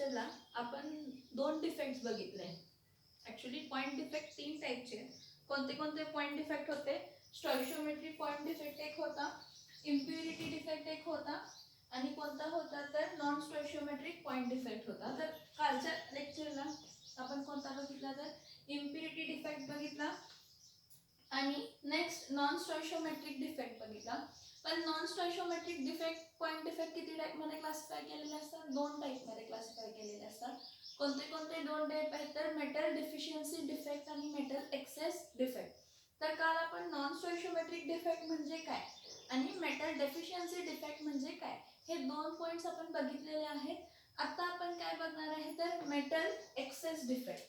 लेक्चरला आपण दोन डिफेक्ट्स बघितले. ॲक्च्युली पॉईंट डिफेक्ट तीन टाईपचे. कोणते कोणते पॉईंट डिफेक्ट होते? स्टॉइशियोमेट्री पॉईंट डिफेक्ट एक होता, इम्प्युरिटी डिफेक्ट एक होता, आणि कोणता होता तर नॉन स्टॉइशियोमेट्रिक पॉईंट डिफेक्ट होता. तर कालच्या लेक्चरला आपण कोणता बघितला तर इम्प्युरिटी डिफेक्ट बघितला आणि नेक्स्ट नॉन स्टॉइशियोमेट्रिक डिफेक्ट बघितला. पण नॉन स्टॉइशियोमेट्रिक डिफेक्ट पॉईंट डिफेक्ट किती टाईपमध्ये क्लासिफाय केलेले असतात? दोन टाईपमध्ये क्लासिफाय केलेले असतात. कोणते कोणते दोन टाईप आहेत तर मेटल डेफिशियन्सी डिफेक्ट आणि मेटल एक्सेस डिफेक्ट. तर काल आपण नॉन स्टॉइशियोमेट्रिक डिफेक्ट म्हणजे काय आणि मेटल डेफिशियन्सी डिफेक्ट म्हणजे काय हे दोन पॉईंट्स आपण बघितलेले आहेत. आता आपण काय बघणार आहे तर metal excess defect.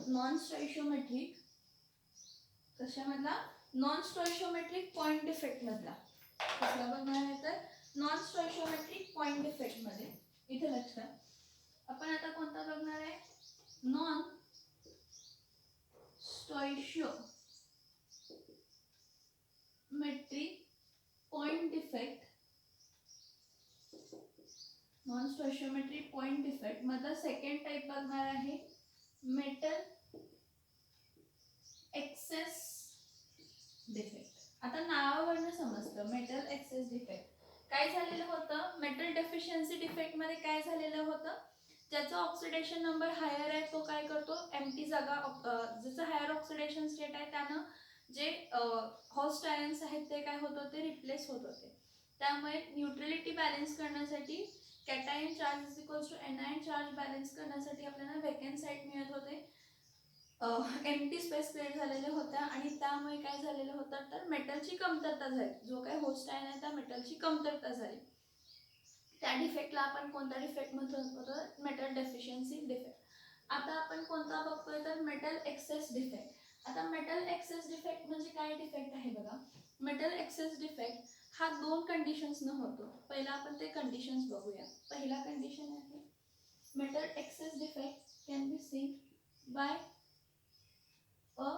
Non stoichiometric कशामधला? नॉन स्टॉइशियोमेट्रिक पॉईंट डिफेक्ट मधला. कसला बघणार आहे तर नॉन स्टॉइशियोमेट्रिक पॉईंट डिफेक्ट मध्ये. इथे लक्ष आपण आता कोणता बघणार आहे? Non stoichiometric point defect. Non stoichiometric point defect मधला सेकंड टाइप बघणार आहे मेटल एक्सेस डिफेक्ट. आता नावावरून समजतं मेटल एक्सेस डिफेक्ट. काय झालेलं होतं? मेटल डेफिशियन्सी डिफेक्ट मध्ये काय झालेलं होतं? ज्याचा ऑक्सिडेशन नंबर हायर आहे तो काय करतो? एम्प्टी जागा, ज्याचं हायर ऑक्सिडेशन स्टेट आहे त्यानं जे होस्ट आयन्स आहेत ते काय होत होते? रिप्लेस होत होते. त्यामुळे न्यूट्रलिटी बॅलन्स करण्यासाठी cation charge is equals to anion charge balance करण्यासाठी आपल्याला वेकंट साईट मिळत होते, एम्प्टी स्पेस क्रिएट झालेल्या होत्या आणि त्यामुळे काय झालेलं होतं तर मेटलची कमतरता झाली. जो काही होस्ट आयन आहे त्या मेटलची कमतरता झाली. त्या डिफेक्टला आपण कोणता डिफेक्ट म्हणतो तर मेटल डेफिशियन्सी डिफेक्ट. आता आपण कोणता बघतोय तर मेटल एक्सेस डिफेक्ट. आता मेटल एक्सेस डिफेक्ट म्हणजे काय डिफेक्ट आहे बघा. मेटल एक्सेस डिफेक्ट हा दोन कंडिशन्स न होतो. पहिला आपण ते कंडिशन्स बघूया. पहिला कंडिशन आहे metal excess defect can be seen by a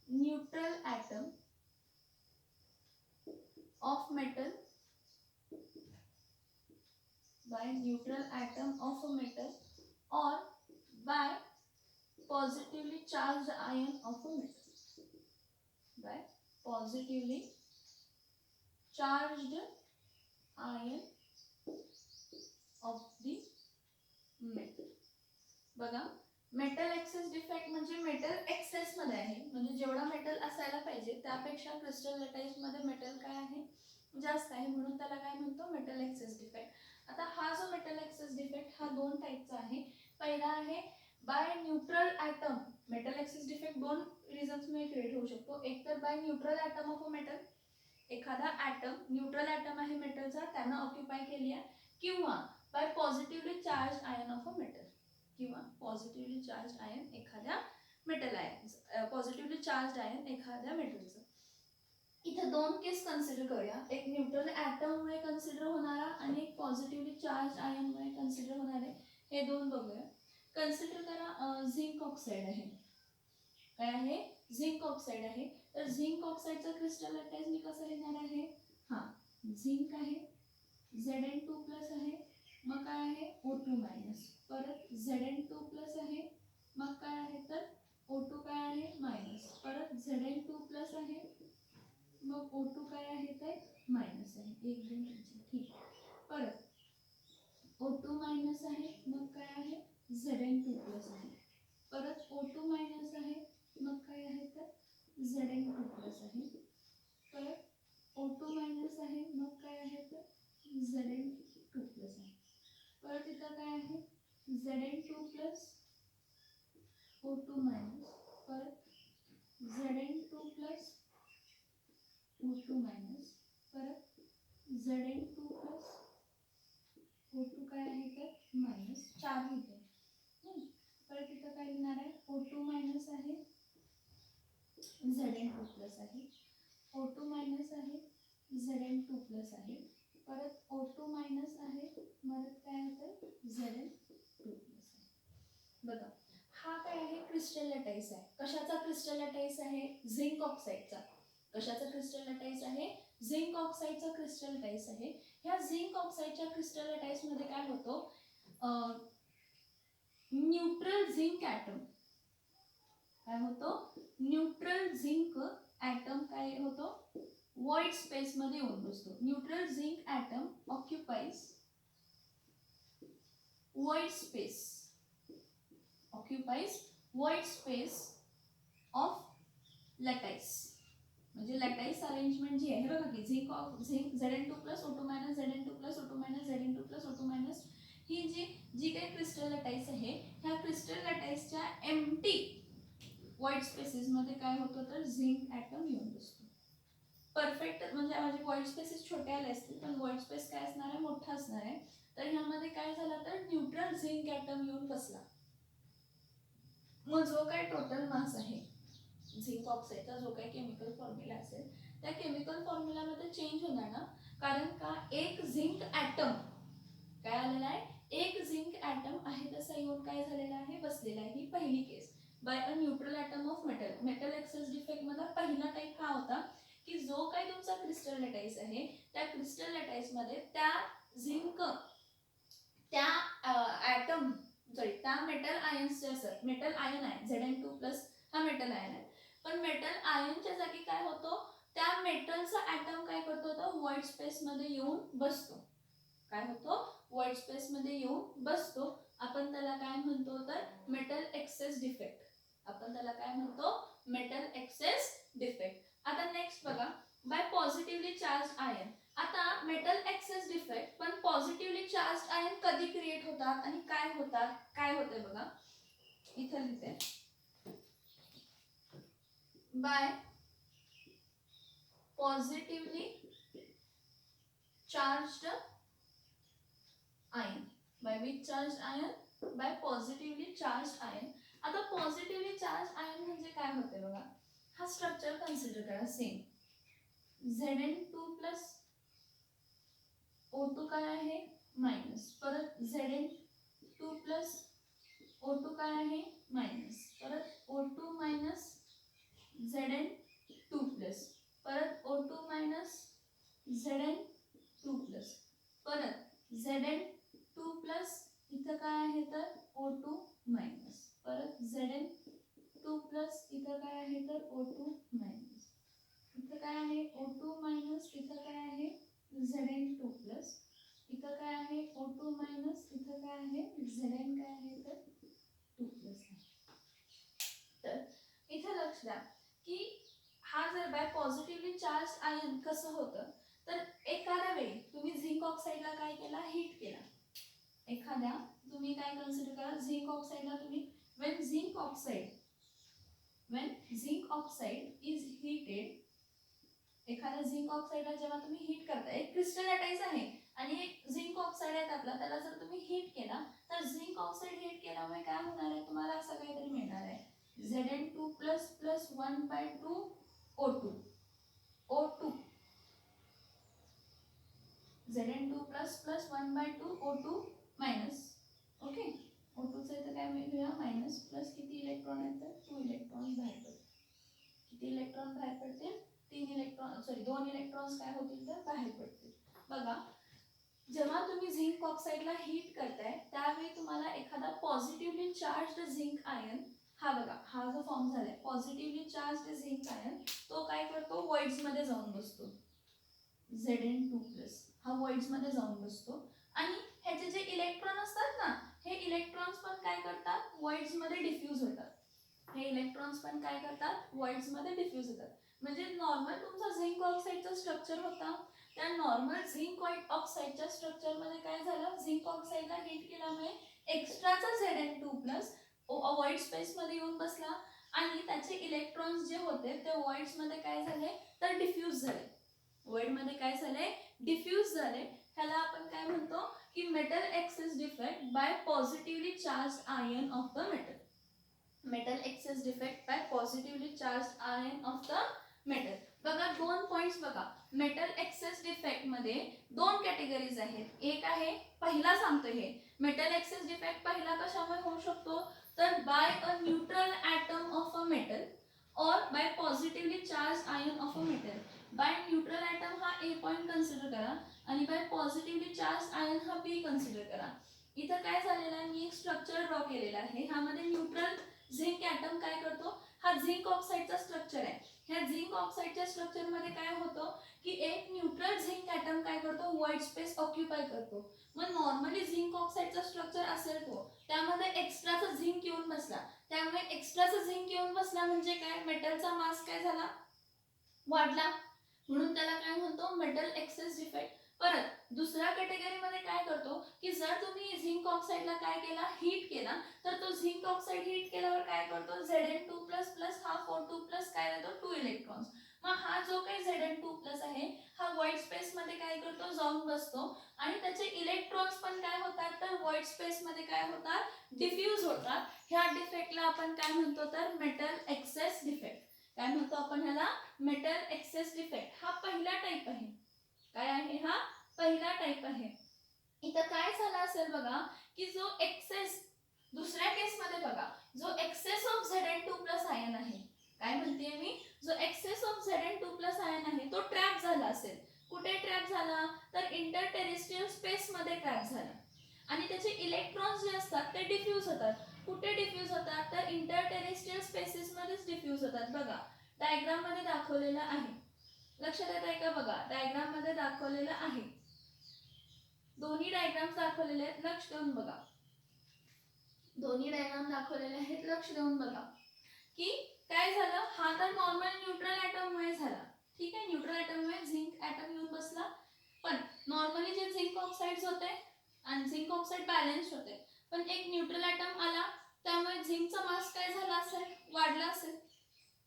neutral atom of metal by neutral atom of a metal or by positively charged ion of a metal. By positively charged ion of the metal. बघा, metal excess defect म्हणजे metal access मध्ये आहे, म्हणजे जेवढा metal असायला पाहिजे त्यापेक्षा crystal लॅटाईज मध्ये मेटल काय आहे? जास्त आहे, म्हणून त्याला काय म्हणतो? Metal excess defect. आता हा जो मेटल एक्सेस डिफेक्ट हा दोन टाईपचा आहे. पहिला आहे by neutral atom. Metal excess defect दोन रिझन्समुळे क्रिएट होऊ शकतो. एक तर by neutral atom of a metal, एखादा ॲटम न्यूट्रल ॲटम आहे मेटलचा त्यानं ऑक्युपाय केली आहे, किंवा by positively charge ion of a metal, किंवा पॉझिटिव्हली चार्ज आयन एखाद्या metal ion, positively charge ion एखाद्या मेटलचं. इथे दोन केस कन्सिडर करूया. एक न्यूट्रल ॲटममुळे कन्सिडर होणारा आणि एक पॉझिटिव्हली चार्ज आयनमुळे कन्सिडर होणारे. हे दोन बघूया. कन्सिडर करा झिंक ऑक्साईड आहे. काय आहे? झिंक ऑक्साईड आहे. तर झिंक ऑक्साईडचा क्रिस्टल लॅटाईज मी कसं लिहिणार आहे? झिंक आहे, Zn2+ आहे, मग काय आहे? O2-. परत Zn2+ आहे, मग काय आहे तर O2 काय आहे? मायनस. परत Zn2+ आहे, मग O2 काय आहे तर मायनस आहे. 1 2 3 ठीक. परत O2- आहे, मग काय आहे? Zn2+ आहे. परत O2- आहे, मग काय आहे तर Zn2+ आहे. परत O2- आहे, मग काय आहे तर Zn2+ आहे. परत इथं काय आहे? Zn2+, O2-. परत Zn2+, O2-. परत Zn2+, O2 काय आहे तर मायनस. 4 होते. परत इथं काय लिहिणार आहे? O2- आहे, Zn2+ आहे, O2- आहे, Zn2+ आहे. परत O2- आहे, परत काय आहे तर Zn2+ आहे. बघा, हा काय आहे? क्रिस्टल लॅटाईस आहे. कशाचा क्रिस्टल लॅटाईस आहे? झिंक ऑक्साईडचा. कशाचा क्रिस्टल लॅटाईस आहे? झिंक ऑक्साईडचा क्रिस्टल लॅटाईस आहे. ह्या झिंक ऑक्साईडच्या क्रिस्टल लॅटाईस मध्ये काय होतं? न्यूट्रल झिंक ॲटम काय होतो, न्यूट्रल झिंक ॲटम काय होतो, व्हाईट स्पेस मध्ये येऊन बसतो. Neutral zinc atom occupies white space, occupies white space of lattice. म्हणजे लॅटाईस अरेंजमेंट जी आहे बघा की zinc Zn2 plus O2 minus Zn2 plus O2 minus Zn2 plus O2 minus ही जी काही क्रिस्टल लॅटाईस आहे, ह्या क्रिस्टल लॅटाईसच्या एम्प्टी व्हाईट स्पेसेस मध्ये काय होतं तर झिंक ॲटम येऊन बसतो. परफेक्ट म्हणजे माझे व्हाईट स्पेसेस छोटे आले असतील पण व्हाईट स्पेस काय असणार आहे, मोठा असणार आहे. तर ह्यामध्ये काय झालं तर न्यूट्रल झिंक ॲटम येऊन बसला. मग जो काय टोटल मास आहे झिंक ऑक्साईडचा, जो काही केमिकल फॉर्म्युला असेल त्या केमिकल फॉर्म्युलामध्ये चेंज होणार ना, कारण का एक झिंक ॲटम काय आलेला आहे, एक झिंक ॲटम आहे तसा येऊन काय झालेला आहे, बसलेला आहे. ही पहिली case by a neutral atom of metal. Metal excess defect मधला पहिला टाईप हा होता की जो काही तुमचा क्रिस्टल लॅटाईस आहे त्या क्रिस्टल लॅटाईस मध्ये त्या झिंक त्या ॲटम सॉरी त्या मेटल आयन्सचे असतात. मेटल आयन आहे Zn2 प्लस हा मेटल आयन आहे, पण मेटल आयनच्या जागी काय होतो, त्या मेटलचा ॲटम काय करतो तर व्हाईट स्पेस मध्ये येऊन बसतो. काय होतो, व्हाईट स्पेस मध्ये येऊन बसतो. आपण त्याला काय म्हणतो तर मेटल एक्सेस डिफेक्ट. आपण त्याला काय म्हणतो, मेटल एक्सेस डिफेक्ट. आता नेक्स्ट बघा, बाय पॉझिटिव्हली चार्ज आयन. आता मेटल एक्सेस डिफेक्ट पण पॉझिटिव्हली चार्ज आयन कधी क्रिएट होतात आणि काय होतात, काय होते बघा इथे लिहिते. By positively charged ion. By which charge ion, by positively charge ion. आता पॉझिटिव्हली चार्ज आयन म्हणजे काय होते बघा, हा स्ट्रक्चर कन्सिडर करा. सेम Zn2 प्लस O2 काय आहे मायनस, परत Zn2 प्लस O2 काय आहे मायनस, परत O2 मायनस Zn2 प्लस, परत O2 मायनस Zn2 प्लस, परत Zn2 प्लस इथं काय आहे तर O2 मायनस, परत Zn2 प्लस इथं काय आहे तर O2 मायनस, इथं काय आहे O2 मायनस, इथं काय आहे Zn2 प्लस, इथं काय आहे O2 मायनस, इथं काय आहे Zn काय आहे तर 2 प्लस. तर इथं लक्ष द्या की हा जर बाय पॉझिटिव्हली चार्ज आयन कसं होतं तर एखाद्या वेळी तुम्ही झिंक ऑक्साईडला काय केला, हीट केला. एखाद्या तुम्ही काय कन्सिडर करा, झिंक ऑक्साईडला तुम्ही when zinc oxide is heated, एखाद्या झिंक ऑक्साईडला जेव्हा तुम्ही हीट करता, एक क्रिस्टल लॅटाईस आहे आणि एक झिंक ऑक्साईड आहे आपला, त्याला जर तुम्ही हीट केला तर झिंक ऑक्साईड हीट केल्यामुळे काय होणार आहे, तुम्हाला असं काहीतरी मिळणार आहे Zn2 plus plus 1/2 O2 Zn2 plus plus 1/2 O2 minus. Okay, O2 चे इथं काय मिळूया मायनस, प्लस किती इलेक्ट्रॉन आहेत तर 2 इलेक्ट्रॉन बाहेर पडतील. किती इलेक्ट्रॉन बाहेर पडतील, 2 इलेक्ट्रॉन्स काय होतील तर बाहेर पडतील. बघा जेव्हा तुम्ही झिंक ऑक्साईडला हीट करताय त्यावेळी तुम्हाला एखादा पॉझिटिव्हली चार्ज्ड झिंक आयन, हा बघा हा जो फॉर्म झालाय पॉझिटिव्हली चार्ज्ड झिंक आयन, तो काय करतो व्हाईट्स मध्ये जाऊन बसतो. Zn2 प्लस हा व्हाईट्स मध्ये जाऊन बसतो आणि ह्याचे जे इलेक्ट्रॉन असतात ना, हे इलेक्ट्रॉन्स पण काय करतात व्हाईट्स मध्ये डिफ्यूज होतात. हे इलेक्ट्रॉन्स पण काय करतात व्हाईट्स मध्ये डिफ्यूज होतात. म्हणजे नॉर्मल तुमचा झिंक ऑक्साईडचा स्ट्रक्चर होता, त्या नॉर्मल झिंक ऑक्साईडच्या स्ट्रक्चर मध्ये काय झालं, झिंक ऑक्साईडला हीट केल्यामुळे एक्स्ट्राचा Zn2 प्लस व्हाईट स्पेस मध्ये येऊन बसला आणि त्याचे इलेक्ट्रॉन्स जे होते ते व्हाईट्स मध्ये काय झाले तर डिफ्यूज झाले. व्हाईट मध्ये काय झाले, डिफ्यूज झाले. ह्याला आपण काय म्हणतो की metal excess defect by positively charge ion of the metal. Metal excess defect by positively charge ion of the metal. बघा दोन पॉइंट्स बघा, मेटल एक्सेस डिफेक्ट मध्ये दोन कॅटेगरीज आहेत. एक आहे पहिला सांगतो हे मेटल एक्सेस डिफेक्ट पहिला कशामुळे होऊ शकतो तर by a neutral atom of a metal और by positively charge ion of a metal. By neutral atom हा ए पॉइंट कन्सिडर करा आणि बाय पॉझिटिव्हली चार्ज आयन हा बी कन्सिडर करा. इथं काय झालेलं आहे, मी एक स्ट्रक्चर ड्रॉ केलेला आहे. ह्यामध्ये न्यूट्रल झिंक ॲटम काय करतो, हा झिंक ऑक्साईडचा स्ट्रक्चर आहे. ह्या झिंक ऑक्साईडच्या स्ट्रक्चरमध्ये काय होतं की एक न्यूट्रल झिंक ॲटम काय करतो, व्हाईट स्पेस ऑक्युपाय करतो. मग नॉर्मली झिंक ऑक्साईडचा स्ट्रक्चर असेल तो, त्यामध्ये एक्स्ट्राचा झिंक येऊन बसला. त्यामुळे एक्स्ट्राचा झिंक येऊन बसला म्हणजे काय, मेटलचा मास काय झाला, वाढला. म्हणून त्याला काय म्हणतो, मेटल एक्सेस डिफेक्ट. परत दुसऱ्या कॅटेगरीमध्ये काय करतो की जर तुम्ही झिंक ऑक्साईडला काय केला, हीट केला, तर तो झिंक ऑक्साईड हीट केल्यावर काय करतो, Zn2+ हा O2+ काय देतो, 2 इलेक्ट्रॉन्स. मग हा जो काही Zn2+ आहे हा व्हाईट स्पेस मध्ये काय करतो, जाऊन बसतो आणि त्याचे इलेक्ट्रॉन्स पण काय होतात, तर व्हाईट स्पेस मध्ये काय होतात, डिफ्यूज होतात. ह्या डिफेक्टला आपण काय म्हणतो, तर मेटल एक्सेस डिफेक्ट. काय म्हणतो आपण ह्याला, मेटल एक्सेस डिफेक्ट. हा पहिला टाइप आहे. काय आहे, हा पहिला टाइप आहे. इथं काय झालं असेल बघा की जो एक्सेस, दुसऱ्या केस मध्ये बघा, जो एक्सेस ऑफ Zn2+ आयन आहे, काय म्हणते मी, जो एक्सेस ऑफ Zn2+ आयन आहे तो ट्रॅप झाला असेल. कुठे ट्रॅप झाला, तर इंटरटेरेस्ट्रियल स्पेस मध्ये ट्रॅप झाला आणि त्याचे इलेक्ट्रॉन्स जे असतात ते डिफ्यूज होतात. कुठे डिफ्यूज होतात, तर इंटरटेरेस्ट्रियल स्पेसेस मध्येच डिफ्यूज होतात. बघा डायग्राम मध्ये दाखवलेलं आहे, लक्षात येत आहे का, बघा डायग्राम मध्ये दाखवलेलं आहे. दोन्ही डायग्राम्स दाखवलेले आहेत, लक्ष देऊन बघा. दोन्ही डायग्राम दाखवलेले आहेत, लक्ष देऊन बघा की काय झालं. हा तर नॉर्मल न्यूट्रल ॲटम मुळे झाला, ठीक आहे, न्यूट्रल ॲटम मुळे झिंक ॲटम येऊन बसला. पण नॉर्मली जे झिंक ऑक्साइड्स होते आणि झिंक ऑक्साइड बॅलन्स्ड होते, पण एक न्यूट्रल ॲटम आला त्यामुळे झिंकचा मास काय झाला असेल, वाढला असेल.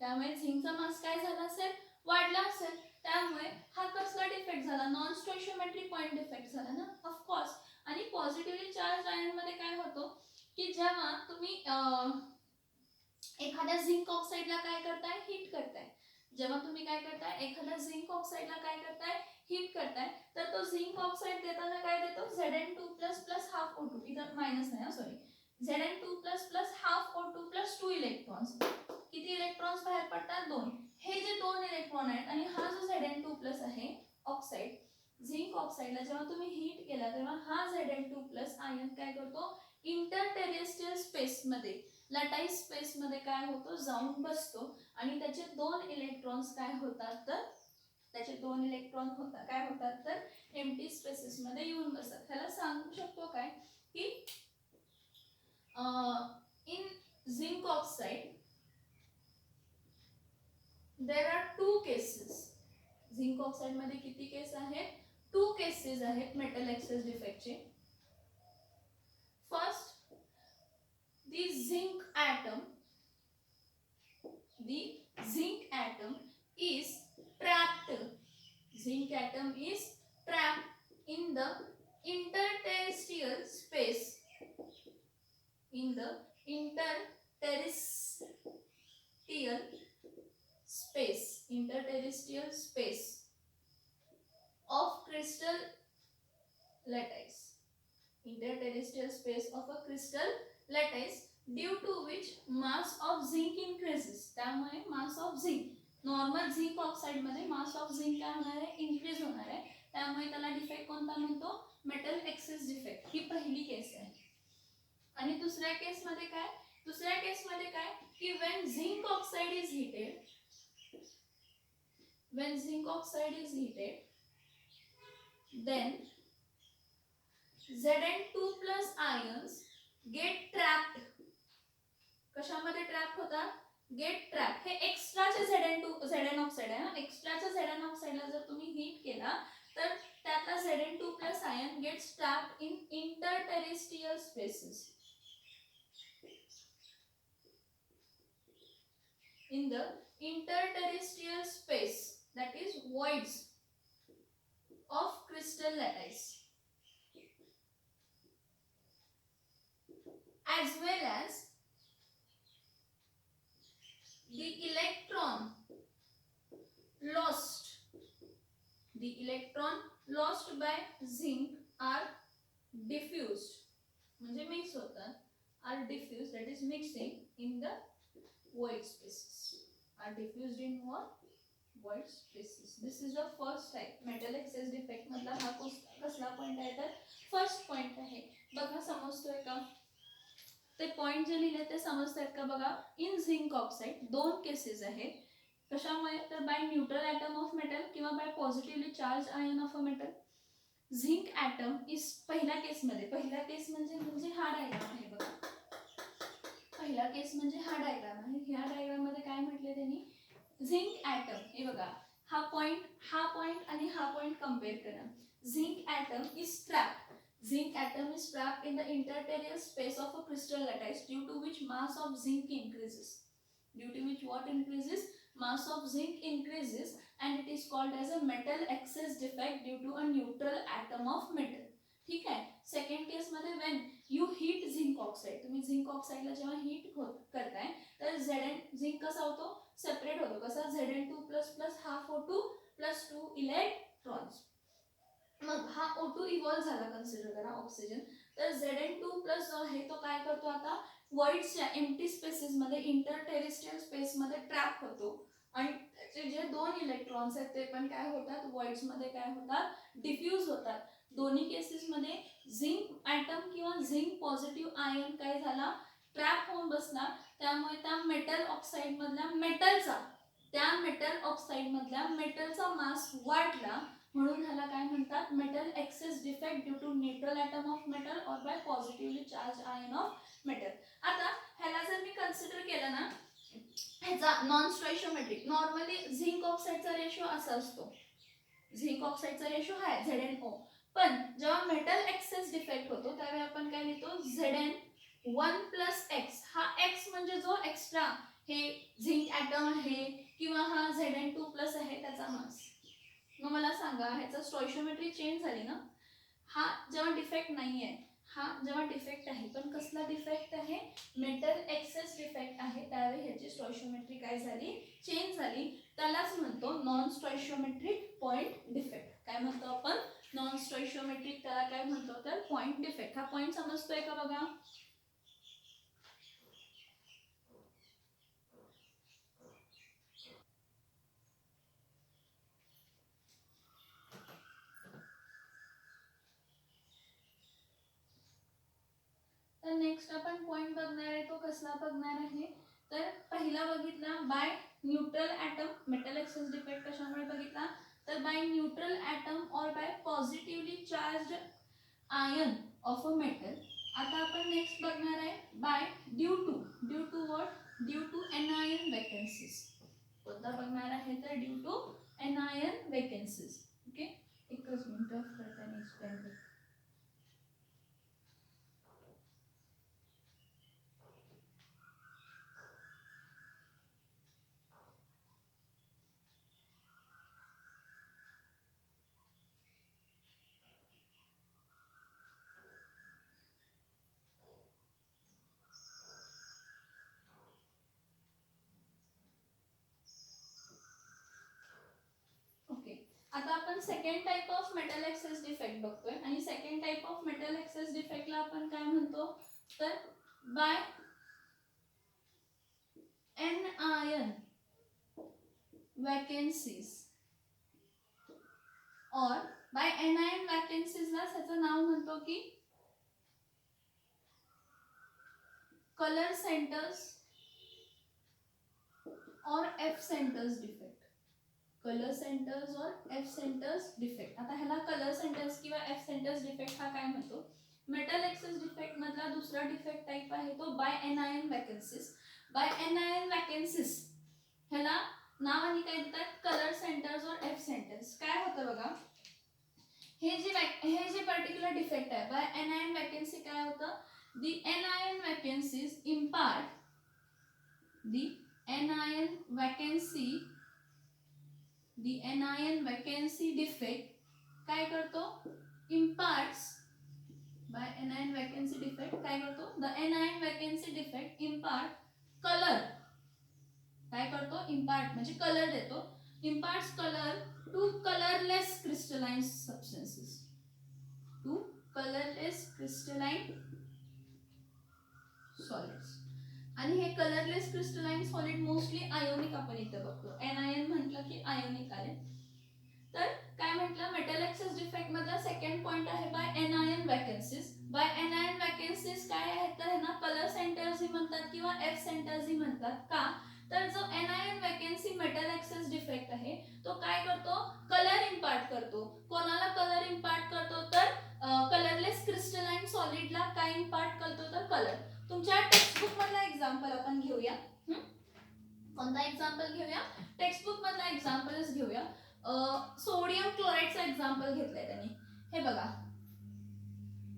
त्यामुळे झिंकचा मास काय झाला असेल, वाढला असेल. त्यामुळे हा कसला डिफेक्ट झाला, नॉन स्टोइशियोमेट्रिक पॉइंट डिफेक्ट झाला ना, ऑफकोर्स. आणि पॉझिटिव्हली चार्ज आयन मध्ये काय होतो की जेव्हा तुम्ही एखाद्या झिंक ऑक्साइडला काय करताय, हीट करताय. जेव्हा तुम्ही काय करताय, एखाद्या झिंक ऑक्साइडला काय करताय, हीट करताय, तर तो झिंक ऑक्साइड देताना काय देतो, Zn2++ हाफ O2, इथं मायनस नाही, sorry, Zn2++ half O2+ 2 electrons. किती इलेक्ट्रॉन्स बाहेर पडतात, 2. हे जे 2 इलेक्ट्रॉन आहेत आणि हा जो Zn2+ आहे ऑक्साइड, झिंक ऑक्साइडला जेव्हा तुम्ही हीट केला तेव्हा हा Zn2+ आयन काय करतो, इंटरटेरेस्ट्रियल स्पेस मध्ये, लॅटाईस स्पेस मध्ये काय होतो, जाऊन बसतो आणि त्याचे 2 इलेक्ट्रॉन्स काय होतात, तर त्याचे 2 इलेक्ट्रॉन होतात काय होतात, तर एम्प्टी स्पेसेस मध्ये येऊन बसतात. त्याला सांगू शकतो काय की in zinc oxide there are 2 cases. Zinc oxide मध्ये किती केस आहेत, 2 केसेस आहेत मेटल एक्सेस डिफेक्टचे. First, the zinc atom is trapped. Zinc atom is trapped in the interterrestrial space. In the interterrestrial space of crystal lattice. Interterrestrial space of a crystal lattice, due to which mass of zinc increases. त्यामुळे mass of zinc, normal zinc oxide मध्ये mass of zinc काय होणार आहे, increase होणार आहे. त्यामुळे त्याला defect कोणता म्हणतो, मेटल एक्सेस डिफेक्ट. ही पहिली केस आहे. आणि दुसऱ्या केस मध्ये काय, दुसऱ्या केस मध्ये काय की when zinc oxide is heated, then Zn2+ ions get trapped. कशामध्ये ट्रॅप होतात, गेट ट्रॅप. हे एक्स्ट्राचे Zn ऑक्साइड आहे ना, एक्स्ट्राच्या Zn ऑक्साइडला जर तुम्ही हीट केला तर त्यातला Zn2+ ion gets trapped in interterrestrial spaces. In the interterrestrial space, that is voids of crystal lattice, as well as the electron lost by zinc are diffused, म्हणजे mix होतात, are diffused, that is mixing in the void spaces, are diffused in what, void spaces. This is the first type. Metal excess defect मधला हा कसला point आहे तर first point आहे. बघा समजतोय का? ते पॉइंट जे लिहिले ते समजतात का बघा. इन झिंक ऑक्साइड दोन केसेस आहेत. कशामुळे तर by neutral atom of metal किंवा by positively charge ion of a metal. Zinc atom is पहिल्या केसमध्ये, पहिला केस म्हणजे हा डायग्राम आहे बघा. पहिला केस म्हणजे हा डायग्राम आहे. ह्या डायग्राम मध्ये काय म्हटले त्यांनी, झिंक ॲटम हे बघा, हा पॉइंट आणि हा पॉइंट कंपेअर करा. Zinc atom is trapped. Zinc atom is trapped in the interterreal space of a crystal lattice, due to which mass of zinc increases. Due to which what increases? Mass of zinc increases, and it is called as a metal excess defect due to a neutral atom of metal. ठीक आहे. Second केस मध्ये when you heat zinc oxide, तुम्ही zinc ऑक्साइडला जेव्हा heat करताय तर Zn zinc कसा होतो, separate होतो. कसा, Zn2++ हाफ O2 + 2 इलेक्ट्रॉन्स. मग हा O2 इव्हॉल्व झाला, कन्सिडर करा ऑक्सिजन. तर Zn2+ जो आहे तो काय करतो आता, व्हॉइड्सच्या एम्प्टी स्पेसेस मध्ये, इंटरटेरेस्ट्रियल स्पेस मध्ये ट्रॅप होतो. आणि त्याचे जे दोन इलेक्ट्रॉन्स आहेत ते पण काय होतात, व्हॉइड्स मध्ये काय होतात, डिफ्यूज होतात. दोन्ही केसेस मध्ये झिंक ॲटम किंवा झिंक पॉझिटिव्ह आयन काय झाला, ट्रॅप होऊन बसला. त्यामुळे त्या मेटल ऑक्साइड मधल्या मेटलचा मास वाढला. म्हणून ह्याला काय म्हणतात, metal excess defect due to neutral atom of metal और by positively charge ion of metal. आता ह्याला जर मी कन्सिडर केलं ना, ह्याचा नॉन स्टॉइशियोमेट्रिक, नॉर्मली झिंक ऑक्साइडचा रेशो असा असतो, झिंक ऑक्साइडचा रेशो हा आहे ZnO. पण जेव्हा मेटल एक्सेस डिफेक्ट होतो त्यावेळी आपण काय लिहितो, Zn1 + x. हा x म्हणजे जो एक्स्ट्रा हे झिंक ॲटम आहे किंवा हा Zn2+ आहे त्याचा मास. मग मला सांगा, ह्याचा स्टॉइशियोमेट्री चेंज झाली ना. हा जेव्हा डिफेक्ट नाही आहे, हा जेव्हा डिफेक्ट आहे, पण कसला डिफेक्ट आहे, मेटल एक्सेस डिफेक्ट आहे, त्यावेळी ह्याची स्टॉइशियोमेट्री काय झाली, चेंज झाली. त्यालाच म्हणतो नॉन स्टॉइशियोमेट्रिक पॉइंट डिफेक्ट. काय म्हणतो आपण, नॉन स्टॉइशियोमेट्रिक, त्याला काय म्हणतो तर पॉइंट डिफेक्ट. हा पॉइंट समजतोय का बघा. तर नेक्स्ट आपण पॉइंट बघणार आहे, तो कसला बघणार आहे तर पहिला बघितला by neutral atom. Metal excess defect कशामुळे बघितला तर बाय न्यूट्रल ॲटम और by positively charge ion of a metal. आता आपण नेक्स्ट बघणार आहे by due to what, due to anion vacancies. कोणता बघणार आहे तर due to anion vacancies. Okay, एकच मिनिट करताना एक्सप्लेन करते. आता आपण second type of metal excess defect बघतोय. आणि second type of metal excess डिफेक्टला आपण काय म्हणतो तर बाय एनायन वॅकन्सीज और बाय एनायन वॅकन्सीजला त्याचं नाव म्हणतो की कलर सेंटर्स और F centres defect. Colour centres और एफ सेंटर्स डिफेक्ट. आता ह्याला कलर सेंटर्स किंवा एफ सेंटर्स डिफेक्ट हा काय म्हणतो, मेटल एक्सेस डिफेक्ट मधला दुसरा डिफेक्ट टाइप आहे तो by anion vacancies. By anion vacancies ह्याला नाव आणि काय देतात, कलर सेंटर्स और एफ सेंटर्स. काय होतं बघा, हे जे पर्टिक्युलर डिफेक्ट आहे बाय एनायन वॅकन्सी, काय होतं, the anion vacancies impart, the anion vacancy defect काय करतो, imparts. By anion vacancy defect काय करतो, the anion vacancy defect impart colour. काय करतो, इम्पार्ट म्हणजे कलर देतो, imparts colour to colourless crystalline substances, to colourless crystalline solids. आणि हे colourless crystalline solid mostly ionic आपण इथं बघतो. एनआयएन म्हटलं की आयोनिक आले. तर काय म्हटलं, मेटल एक्सेस डिफेक्ट मधला सेकंड पॉइंट आहे by anion vacancies. By anion vacancies काय आहेत तर ना कलर सेंटर्स म्हणतात किंवा एफ सेंटर्स म्हणतात. का तर जो NIN vacancy metal excess defect आहे तो काय करतो, कलर इम्पार्ट करतो. कोणाला कलर इम्पार्ट करतो तर कलरलेस क्रिस्टलाइन सॉलिडला काय इम्पार्ट करतो तर कलर. तुमच्या टेक्स्टबुक मधला एक्झाम्पल आपण घेऊया. कोणता एक्झाम्पल घेऊया, टेक्स्टबुक मधला एक्झाम्पलच घेऊया. सोडियम क्लोराइडचा एक्झाम्पल घेतलाय त्यांनी. हे बघा,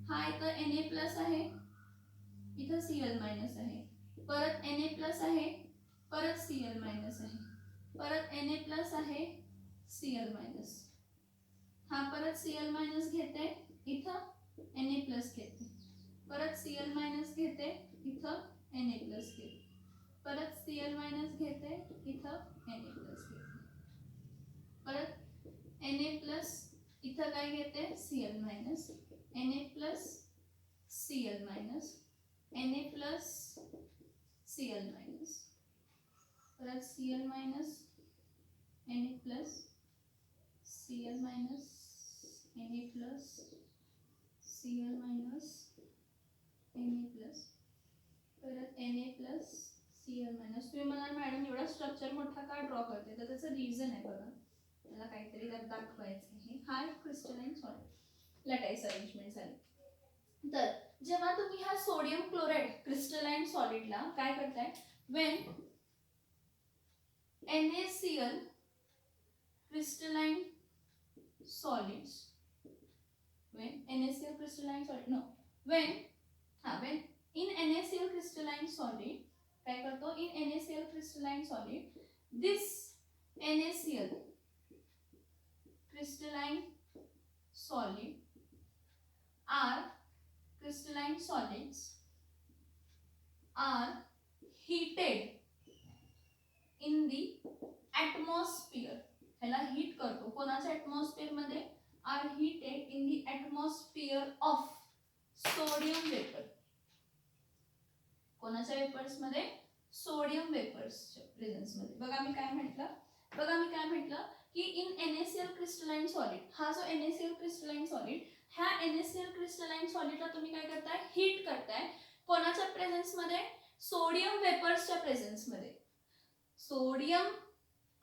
हा इथं Na+ आहे, इथं Cl- आहे, परत Na+ आहे, परत Cl- आहे, परत Na+ आहे, Cl-, हा परत Cl- घेते, इथं Na+ घेते, परत Cl- घेते, इथं Na+ घेते, परत Cl- घेते, इथं Na+ घेते, परत Na+ इथं काय घेते Cl-, Na+, Cl-, Na+, Cl-, परत Cl-, Na+, Cl-, Na+, Cl-, Na+, परत Na+, Cl-. तुम्ही मला मॅडम एवढा स्ट्रक्चर मोठा का ड्रॉ करते, तर त्याचं रिझन आहे बघा, मला काहीतरी दाखवायचं आहे. हा क्रिस्टलाइन सॉलिड लॅटाईस अरेंजमेंट झाली. तर जेव्हा तुम्ही हा सोडियम क्लोराइड क्रिस्टलाइन सॉलिडला काय करताय, when NaCl crystalline solids, when NaCl crystalline solid, no, when in NaCl crystalline solid काय करतो, in NaCl crystalline solid this NaCl crystalline solid are crystalline solids are heated in the atmosphere. ह्याला heat करतो, कोणाच्या atmosphere मध्ये, are heated in the atmosphere of sodium vapor. कोणाच्या vapours मध्ये, sodium वेपर्सच्या presence मध्ये. बघा मी काय म्हटलं की इन NaCl क्रिस्टलाइन सॉलिड, हा जो NaCl क्रिस्टलाइन सॉलिड, ह्या NaCl क्रिस्टलाइन सॉलिडला तुम्ही काय करताय, हीट करताय. कोणाच्या प्रेझेन्स मध्ये, सोडियम वेपर्सच्या प्रेझेन्स मध्ये. सोडियम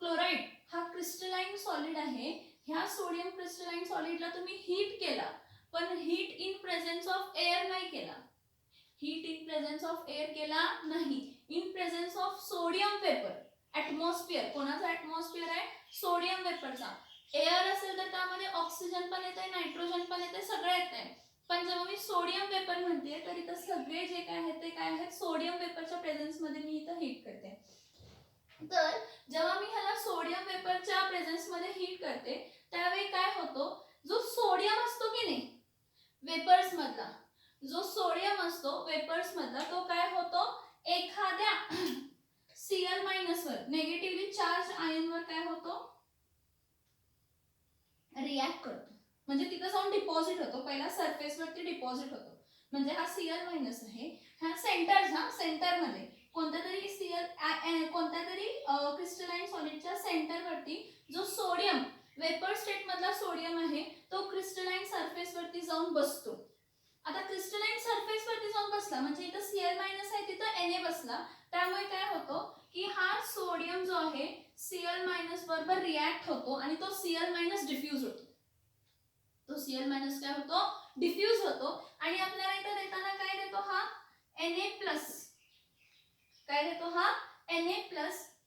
क्लोराइड हा क्रिस्टलाइन सॉलिड आहे, ह्या सोडियम क्रिस्टलाइन सॉलिडला तुम्ही हीट केला, पण heat in presence of air नाही केला. Heat in presence of air केला नाही, in presence of sodium vapour. Atmosphere, कोणाचा ऍटमॉस्फिअर आहे, सोडियम वेपरचा. एअर असेल तर त्यामध्ये ऑक्सिजन पण येते, नायट्रोजन पण येते, सगळं येते. पण जेव्हा मी सोडियम वेपर म्हणते तर इथं सगळे जे काय आहेत ते काय आहेत, सोडियम वेपरच्या प्रेझेन्स मध्ये मी इथं हीट करते. तर जेव्हा मी ह्याला सोडियम वेपरच्या प्रेझेन्स मध्ये हीट करते त्यावेळी काय होतो, जो सोडियम असतो की नाही वेपर्स मधला, जो सोडियम असतो वेपर्स मधला, तो काय होतो, एखाद्या Cl- वर नेगेटिव्हली चार्ज आयन वर काय होतो, रिॲक्ट करतो. म्हणजे तिथं जाऊन डिपॉझिट होतो, पहिला सरफेस वरती डिपॉझिट होतो. म्हणजे हा Cl- आहे, ह्या सेंटर मध्ये कोणत्या तरी क्रिस्टलाइन सॉलिडच्या सेंटर वरती जो सोडियम वेपर स्टेट मधला सोडियम आहे तो क्रिस्टलाइन सरफेस वरती जाऊन बसतो. आता क्रिस्टलाइन सरफेस वरती जाऊन बसला म्हणजे इथं Cl- आहे, तिथं Na बसला, त्यामुळे काय होतो की हा सोडियम जो आहे Cl- बरोबर रिॲक्ट होतो आणि तो Cl- डिफ्यूज होतो. तो Cl- काय होतो, डिफ्यूज होतो. आणि आपल्याला इथं देताना काय देतो, हा Na+, काय देतो, हा Na+,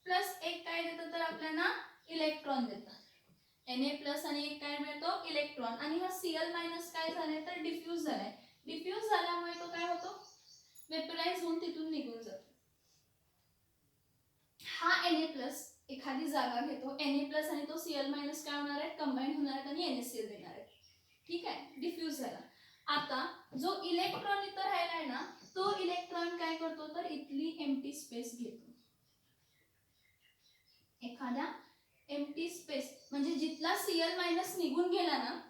प्लस एक काय देतो तर आपल्याला इलेक्ट्रॉन देतात. Na+ आणि एक काय मिळतो, इलेक्ट्रॉन. आणि हा Cl- काय झालाय तर डिफ्यूज झालाय. डिफ्यूज झाल्यामुळे तो काय होतो, वेपराइज होऊन तिथून निघून जातो. हा Na+ एखादी जागा घेतो, Na+ आणि तो Cl- काय होणार आहे, कंबाईन होणार आहेत आणि NaCl देणार आहे. ठीक आहे, डिफ्यूज झाला. आता जो इलेक्ट्रॉन इथं राहिलाय ना, तो इलेक्ट्रॉन काय करतो तर इथली एम्प्टी स्पेस घेतो. एखाद्या एम्प्टी स्पेस म्हणजे जिथला Cl- निघून गेला ना,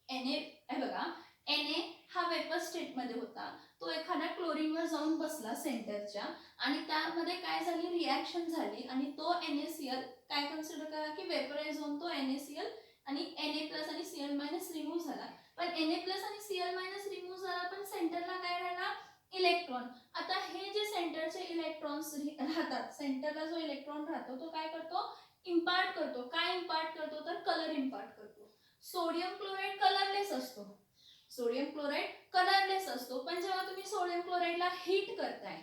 Na हे बघा Na हा वेपर स्टेट मध्ये होता, तो एखाद्या क्लोरीनवर जाऊन बसला सेंटरच्या आणि त्यामध्ये काय झाली, रिॲक्शन झाली आणि तो NaCl काय कन्सिडर करा की वेपराइज होऊन तो NaCl आणि Na+ आणि Cl- रिमूव्ह झाला. पण Na+ आणि Cl- रिमूव्ह झाला, पण सेंटरला काय राहिला, इलेक्ट्रॉन. आता हे जे सेंटरचे इलेक्ट्रॉन्स राहतात, सेंटरला जो इलेक्ट्रॉन राहतो तो काय करतो, इम्पार्ट करतो. काय इम्पार्ट करतो, तर कलर इम्पार्ट करतो. सोडियम क्लोराईड कलरलेस असतो, सोडियम क्लोराईड कलरलेस असतो. पण जेव्हा तुम्ही सोडियम क्लोराईडला हीट करताय,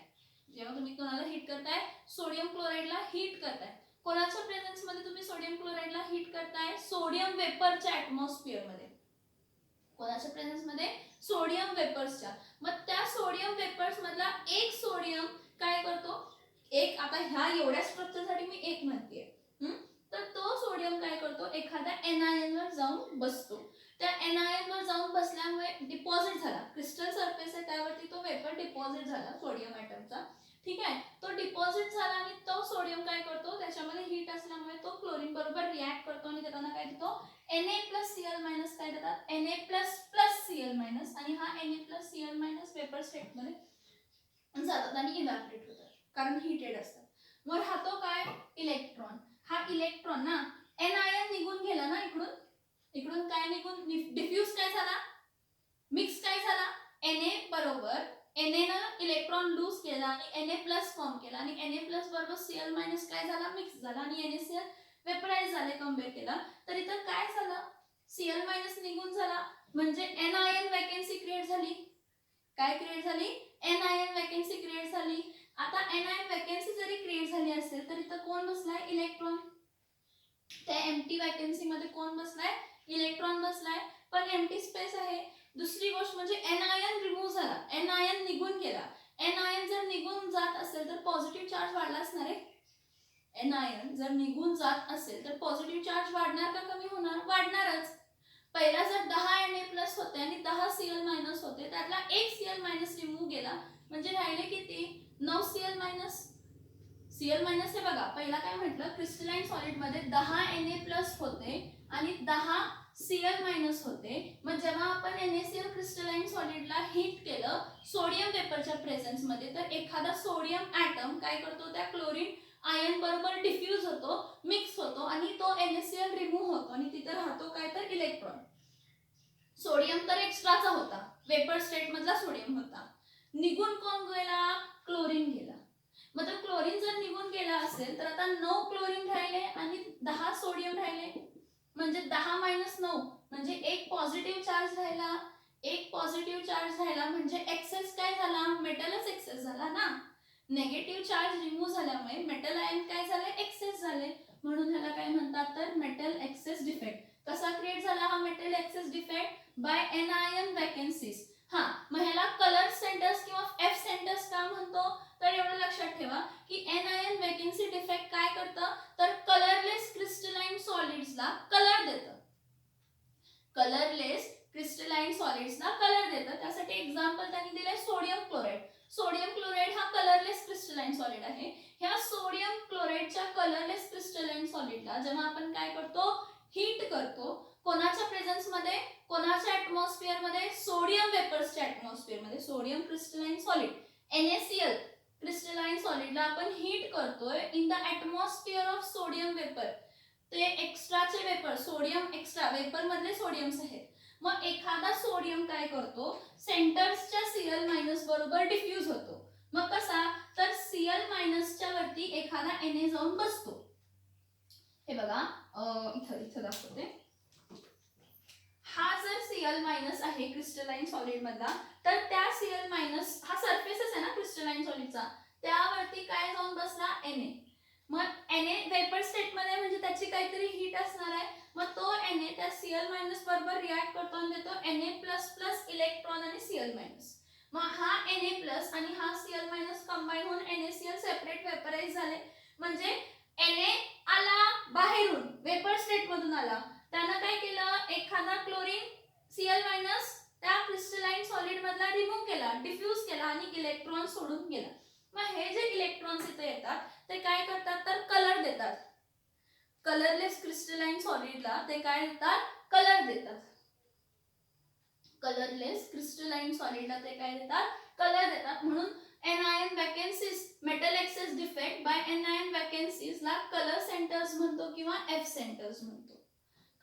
जेव्हा तुम्ही कोणाला हीट करताय, सोडियम क्लोराईडला हीट करताय, कोणाच्या प्रेझेन्स मध्ये तुम्ही सोडियम क्लोराईडला हीट करताय, सोडियम वेपरच्या ऍटमॉस्फिअर मध्ये. कोणाच्या प्रेझेन्स मध्ये, सोडियम वेपर्सच्या. मग त्या सोडियम वेपर्स मधला एक सोडियम काय करतो, एक, आता ह्या एवढ्या स्ट्रक्चरसाठी मी एक म्हणतेय, तर तो सोडियम काय करतो, एखाद्या एनआयएन वर जाऊन बसतो. त्या एनआयएन वर जाऊन बसल्यामुळे डिपॉझिट झाला, क्रिस्टल सरफेस आहे त्यावरती तो वेपर डिपॉझिट झाला सोडियम ॲटमचा. ठीक आहे, तो डिपॉझिट झाला आणि तो सोडियम काय करतो, त्याच्यामध्ये हीट असल्यामुळे तो क्लोरीन बरोबर रिॲक्ट करतो आणि त्याला काय देतो, Na+Cl- काय देतात, Na++Cl- आणि हा Na+Cl- वेपर स्टेट मध्ये जातात आणि इव्हॅपोरेट होतात कारण हीटेड असतात. मग राहतो काय, इलेक्ट्रॉन. हा इलेक्ट्रॉन ना, एनआयएन निघून गेला ना इकडून, इकडून काय निघून, डिफ्यूज काय झाला, मिक्स काय झाला, Na बरोबर Na नं इलेक्ट्रॉन लूज केला आणि Na+ फॉर्म केला आणि Na+ बरोबर Cl- काय झाला, मिक्स झाला आणि NaCl वेपराइज झाले कंपेअर केला. तर इथं काय झालं, Cl- निघून झाला म्हणजे एनआयएन वॅकन्सी क्रिएट झाली. काय क्रिएट झाली, एनआयएन वॅकन्सी क्रिएट झाली. आता एनआयएन वॅकन्सी जरी क्रिएट झाली असेल तर इथं कोण बसलाय, इलेक्ट्रॉन. त्या एम्प्टी वॅकन्सी मध्ये कोण बसलाय, इलेक्ट्रॉन बसलाय, पण एम्प्टी स्पेस आहे. दुसरी गोष्ट म्हणजे एनआयएन रिमूव्ह झाला, एनआयएन निघून गेला. एनआयएन जर निघून जात असेल तर पॉझिटिव्ह चार्ज वाढला असणार आहे. एनआयएन जर निघून जात असेल तर पॉझिटिव्ह चार्ज वाढणार का कमी होणार, वाढणारच. पहिला जर 10 Na+ होते आणि 10 Cl- होते, त्यातला एक Cl- रिमूव्ह गेला म्हणजे राहिले किती, 9 Cl-. Cl- हे बघा, पहिला काय म्हटलं, क्रिस्टलाइन सॉलिड मध्ये 10 Na+ होते आणि 10 Cl- होते. मग जेव्हा आपण NaCl क्रिस्टलाइन सॉलिडला हीट केलं सोडियम वेपरच्या प्रेझेन्स मध्ये, तर एखादा सोडियम ॲटम काय करतो, त्या क्लोरीन आयन बरोबर डिफ्यूज होतो, मिक्स होतो आणि तो NaCl रिमूव्ह होतो आणि तिथे राहतो काय, तर इलेक्ट्रॉन. सोडियम तर एक्स्ट्राचा होता, वेपर स्टेट मधला सोडियम होता. निघून कोण गेला, क्लोरीन गेला. मग क्लोरीन जर निघून गेला असेल तर आता 9 क्लोरीन राहिले आणि 10 सोडियम राहिले, म्हणजे 10-9 म्हणजे एक पॉझिटिव्ह चार्ज राहिला, एक पॉझिटिव्ह चार्ज राहिला म्हणजे एक्सेस काय झाला, मेटलच एक्सेस झाला ना. नेगेटिव्ह चार्ज रिमूव्ह झाल्यामुळे मेटल आयन काय झाले, एक्सेस झाले. म्हणून ह्याला काय म्हणतात, तर मेटल एक्सेस डिफेक्ट. कसा क्रिएट झाला हा metal excess defect, by anion vacancies. हा, मग ह्याला कलर सेंटर्स किंवा एफ सेंटर्स का म्हणतो, तर एवढं लक्षात ठेवा की एनआयएन वॅकन्सी डिफेक्ट काय करतं, तर कलरलेस क्रिस्टलाइन सॉलिड्सला कलर देतं. कलरलेस क्रिस्टलाइन सॉलिड्सला कलर देतं. त्यासाठी एक्झाम्पल त्यांनी दिलंय सोडियम क्लोराईड. सोडियम क्लोराईड हा कलरलेस क्रिस्टलाइन सॉलिड आहे. ह्या सोडियम क्लोराईडच्या कलरलेस क्रिस्टलाइन सॉलिडला जेव्हा आपण काय करतो, हीट करतो, कोणाच्या प्रेझेन्स मध्ये, कोणाच्या ऍटमॉस्फिअर मध्ये, सोडियम वेपर्सच्या ऍटमॉस्फिअर मध्ये, sodium crystalline solid NaCl crystalline सॉलिडला आपण हीट करतोय in the atmosphere of sodium vapour. ते एक्स्ट्राचे वेपर, सोडियम एक्स्ट्रा वेपर मधले सोडियम्स आहेत. मग एखादा सोडियम काय करतो, सेंटर्सच्या Cl- बरोबर डिफ्यूज होतो. मग कसा, तर Cl- च्या वरती एखादा Na जाऊन बसतो. हे बघा, इथं दाखवते. हा जर Cl- आहे क्रिस्टलाइन सॉलिड मधला, तर त्या Cl- हा सरफेसच आहे ना क्रिस्टलाइन सॉलिडचा, त्यावरती काय जाऊन बसला, Na. मग Na वेपर स्टेट मध्ये म्हणजे त्याची काहीतरी हीट असणार आहे. मग तो Na त्या Cl- बरोबर रिॲक्ट करतो आणि देतो Na++ इलेक्ट्रॉन आणि Cl-. मग हा Na+ आणि हा Cl- कंबाईन होऊन NaCl सेपरेट वेपराइज झाले. म्हणजे Na आला बाहेरून, वेपर स्टेट मधून आला, त्यानं काय केलं, एखादा क्लोरीन Cl- त्या क्रिस्टलाइन सॉलिड मधला रिमूव्ह केला, डिफ्यूज केला आणि इलेक्ट्रॉन सोडून गेला. मग हे जे इलेक्ट्रॉन्स इथे येतात ते काय करतात, तर कलर देतात. कलरलेस क्रिस्टलाइन सॉलिडला ते काय देतात, कलर देतात. कलरलेस क्रिस्टलाइन सॉलिडला ते काय देतात, कलर देतात. म्हणून anion vacancies, metal excess defect by anion वॅकन्सीजला कलर सेंटर्स म्हणतो किंवा एफ सेंटर्स म्हणतो.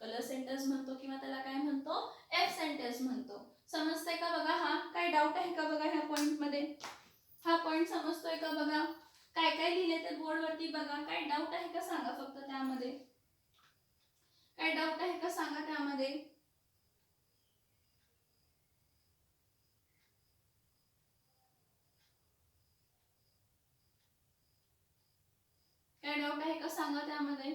कलर सेंटर्स म्हणतो किंवा त्याला काय म्हणतो, एफ सेंटर्स म्हणतो. समजतंय का बघा? हा काय डाऊट आहे का बघा ह्या पॉइंट मध्ये? हा पॉइंट समजतोय का बघा? काय काय लिहिले ते बोर्ड वरती बघा. काय डाऊट आहे का सांगा फक्त त्यामध्ये. काय डाऊट आहे का सांगा त्यामध्ये. काय डाऊट आहे का सांगा त्यामध्ये.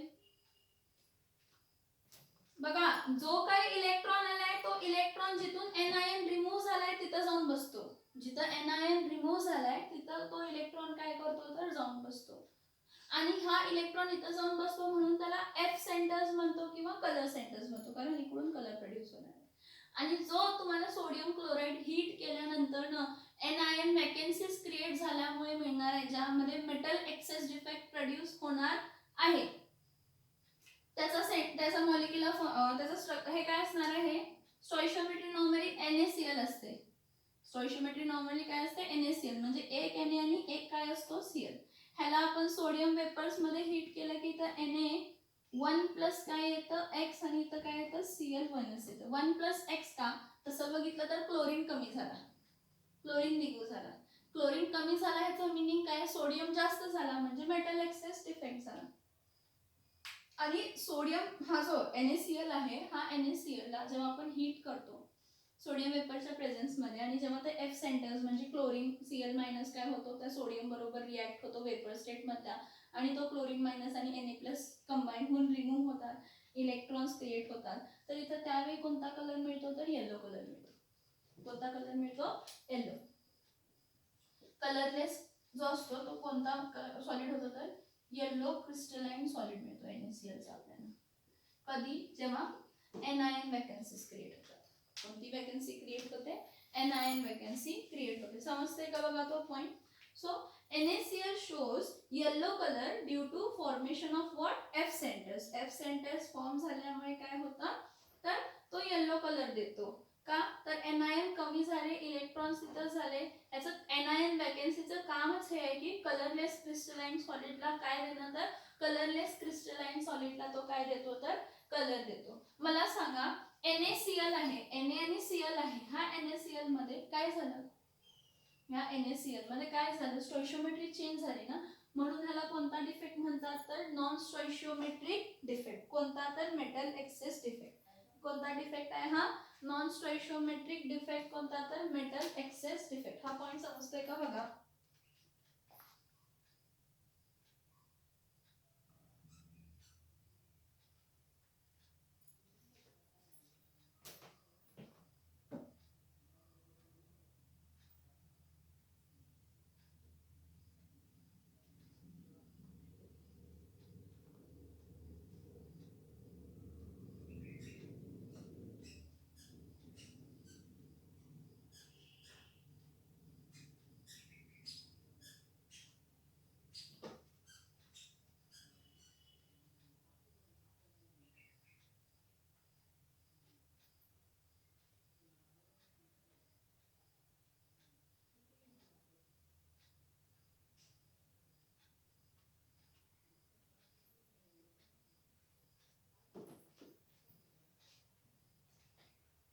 बघा जो काही इलेक्ट्रॉन आलाय तो इलेक्ट्रॉन जिथून एनआयएन रिमूव्ह झालाय तिथं जाऊन बसतो. जिथं एनआयएन रिमूव्ह झालाय तिथं तो इलेक्ट्रॉन काय करतो तर जाऊन बसतो. आणि हा इलेक्ट्रॉन इथं जाऊन बसतो म्हणून त्याला एफ सेंटर्स म्हणतो किंवा कलर सेंटर्स म्हणतो, कारण इकडून कलर प्रोड्यूस होणार. आणि जो तुम्हाला सोडियम क्लोराईड हीट केल्यानंतर ना एनआयएन वॅकन्सीज क्रिएट झाल्यामुळे मिळणार आहे, ज्यामध्ये मेटल एक्सेस डिफेक्ट प्रोड्यूस होणार आहे, त्याचा मॉलिक्युलर त्याचा हे काय असणार आहे, स्टोइशियोमेट्री नॉर्मली NaCl असते. स्टोइशियोमेट्री नॉर्मली काय असते, NaCl, म्हणजे एक Na आणि एक काय असतो Cl. ह्याला आपण सोडियम वेपर्स मध्ये हीट केलं की तर Na1 प्लस काय येतं X आणि इथं काय येतं Cl1 येतं. 1 प्लस X का, तसं बघितलं तर क्लोरीन कमी झाला, क्लोरीन निघून झाला. क्लोरीन कमी झाला ह्याचं मिनिंग काय, सोडियम जास्त झाला म्हणजे मेटल एक्सेस डिफेक्ट झाला. आणि सोडियम हा जो NaCl आहे, हा NaCl ला जेव्हा आपण हीट करतो सोडियम वेपरच्या प्रेझेन्स मध्ये, आणि जेव्हा ते एफ सेंटर्स म्हणजे क्लोरीन Cl मायनस काय होतो त्या सोडियम बरोबर रिॲक्ट होतो वेपर स्टेट मधला, आणि तो क्लोरीन मायनस आणि Na प्लस कंबाईन होऊन रिमूव्ह होतात, इलेक्ट्रॉन्स क्रिएट होतात. तर इथं त्यावेळी कोणता कलर मिळतो तर येलो कलर मिळतो. कोणता कलर मिळतो, येलो. कलरलेस जो असतो तो कोणता सॉलिड होतो तर येलो क्रिस्टलाइन सॉलिड मिळतो NaCl चा आपल्याला. कधी, जेव्हा एनआयएन वॅकन्सीज क्रिएट होतात. कोणती वॅकन्सी क्रिएट होते, एनआयएन वॅकन्सी क्रिएट होते. समजते का बघा तो point. So NaCl shows yellow color due to formation of what, F centers. F centers form झाल्यामुळे काय होतं तर तो येलो कलर देतो. का तर एनआयएन कमी झाले, इलेक्ट्रॉन्स तिथं झाले. याचं एनआयएन वॅकन्सीचं कामच हे आहे की कलरलेस क्रिस्टलाइन सॉलिडला काय देणं तर कलरलेस क्रिस्टलाइन सॉलिडला तो काय देतो तर कलर देतो. मला सांगा NaCl आहे, Na आणि Cl आहे, हा NaCl मध्ये काय झालं, या NaCl मध्ये काय झालं, स्टोइशियोमेट्री चेंज झाली ना, म्हणून ह्याला कोणता डिफेक्ट म्हणतात तर नॉन स्टोइशियोमेट्रिक डिफेक्ट. कोणता तर मेटल एक्सेस डिफेक्ट. कोणता डिफेक्ट आहे हा, नॉन स्टोइशियोमेट्रिक डिफेक्ट. कोणता तर मेटल एक्सेस डिफेक्ट. हा पॉइंट समजतोय का बघा.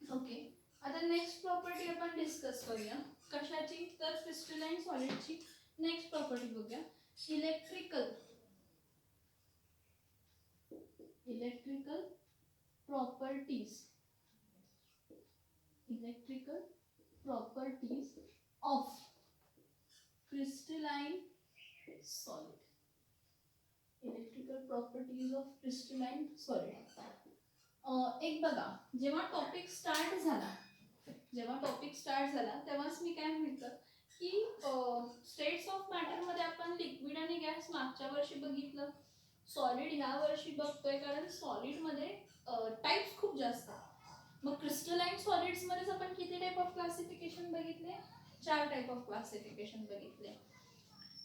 ओके, आता नेक्स्ट प्रॉपर्टी आपण डिस्कस करूया. कशाची तर क्रिस्टलाइन सॉलिडची नेक्स्ट प्रॉपर्टी बघूया. Electrical properties, electrical properties of crystalline solid. Electrical properties of crystalline solid. एक बघा, जेव्हा टॉपिक स्टार्ट झाला तेव्हाच मी काय म्हटलं की स्टेट्स ऑफ मॅटर मध्ये आपण लिक्विड आणि गॅस मागच्या वर्षी बघितलं, सॉलिड ह्या वर्षी बघतोय, कारण सॉलिड मध्ये टाइप्स खूप जास्त. मग क्रिस्टलाइन सॉलिड्स मध्येच आपण किती टाइप ऑफ क्लासिफिकेशन बघितले, 4 टाइप ऑफ क्लासिफिकेशन बघितले.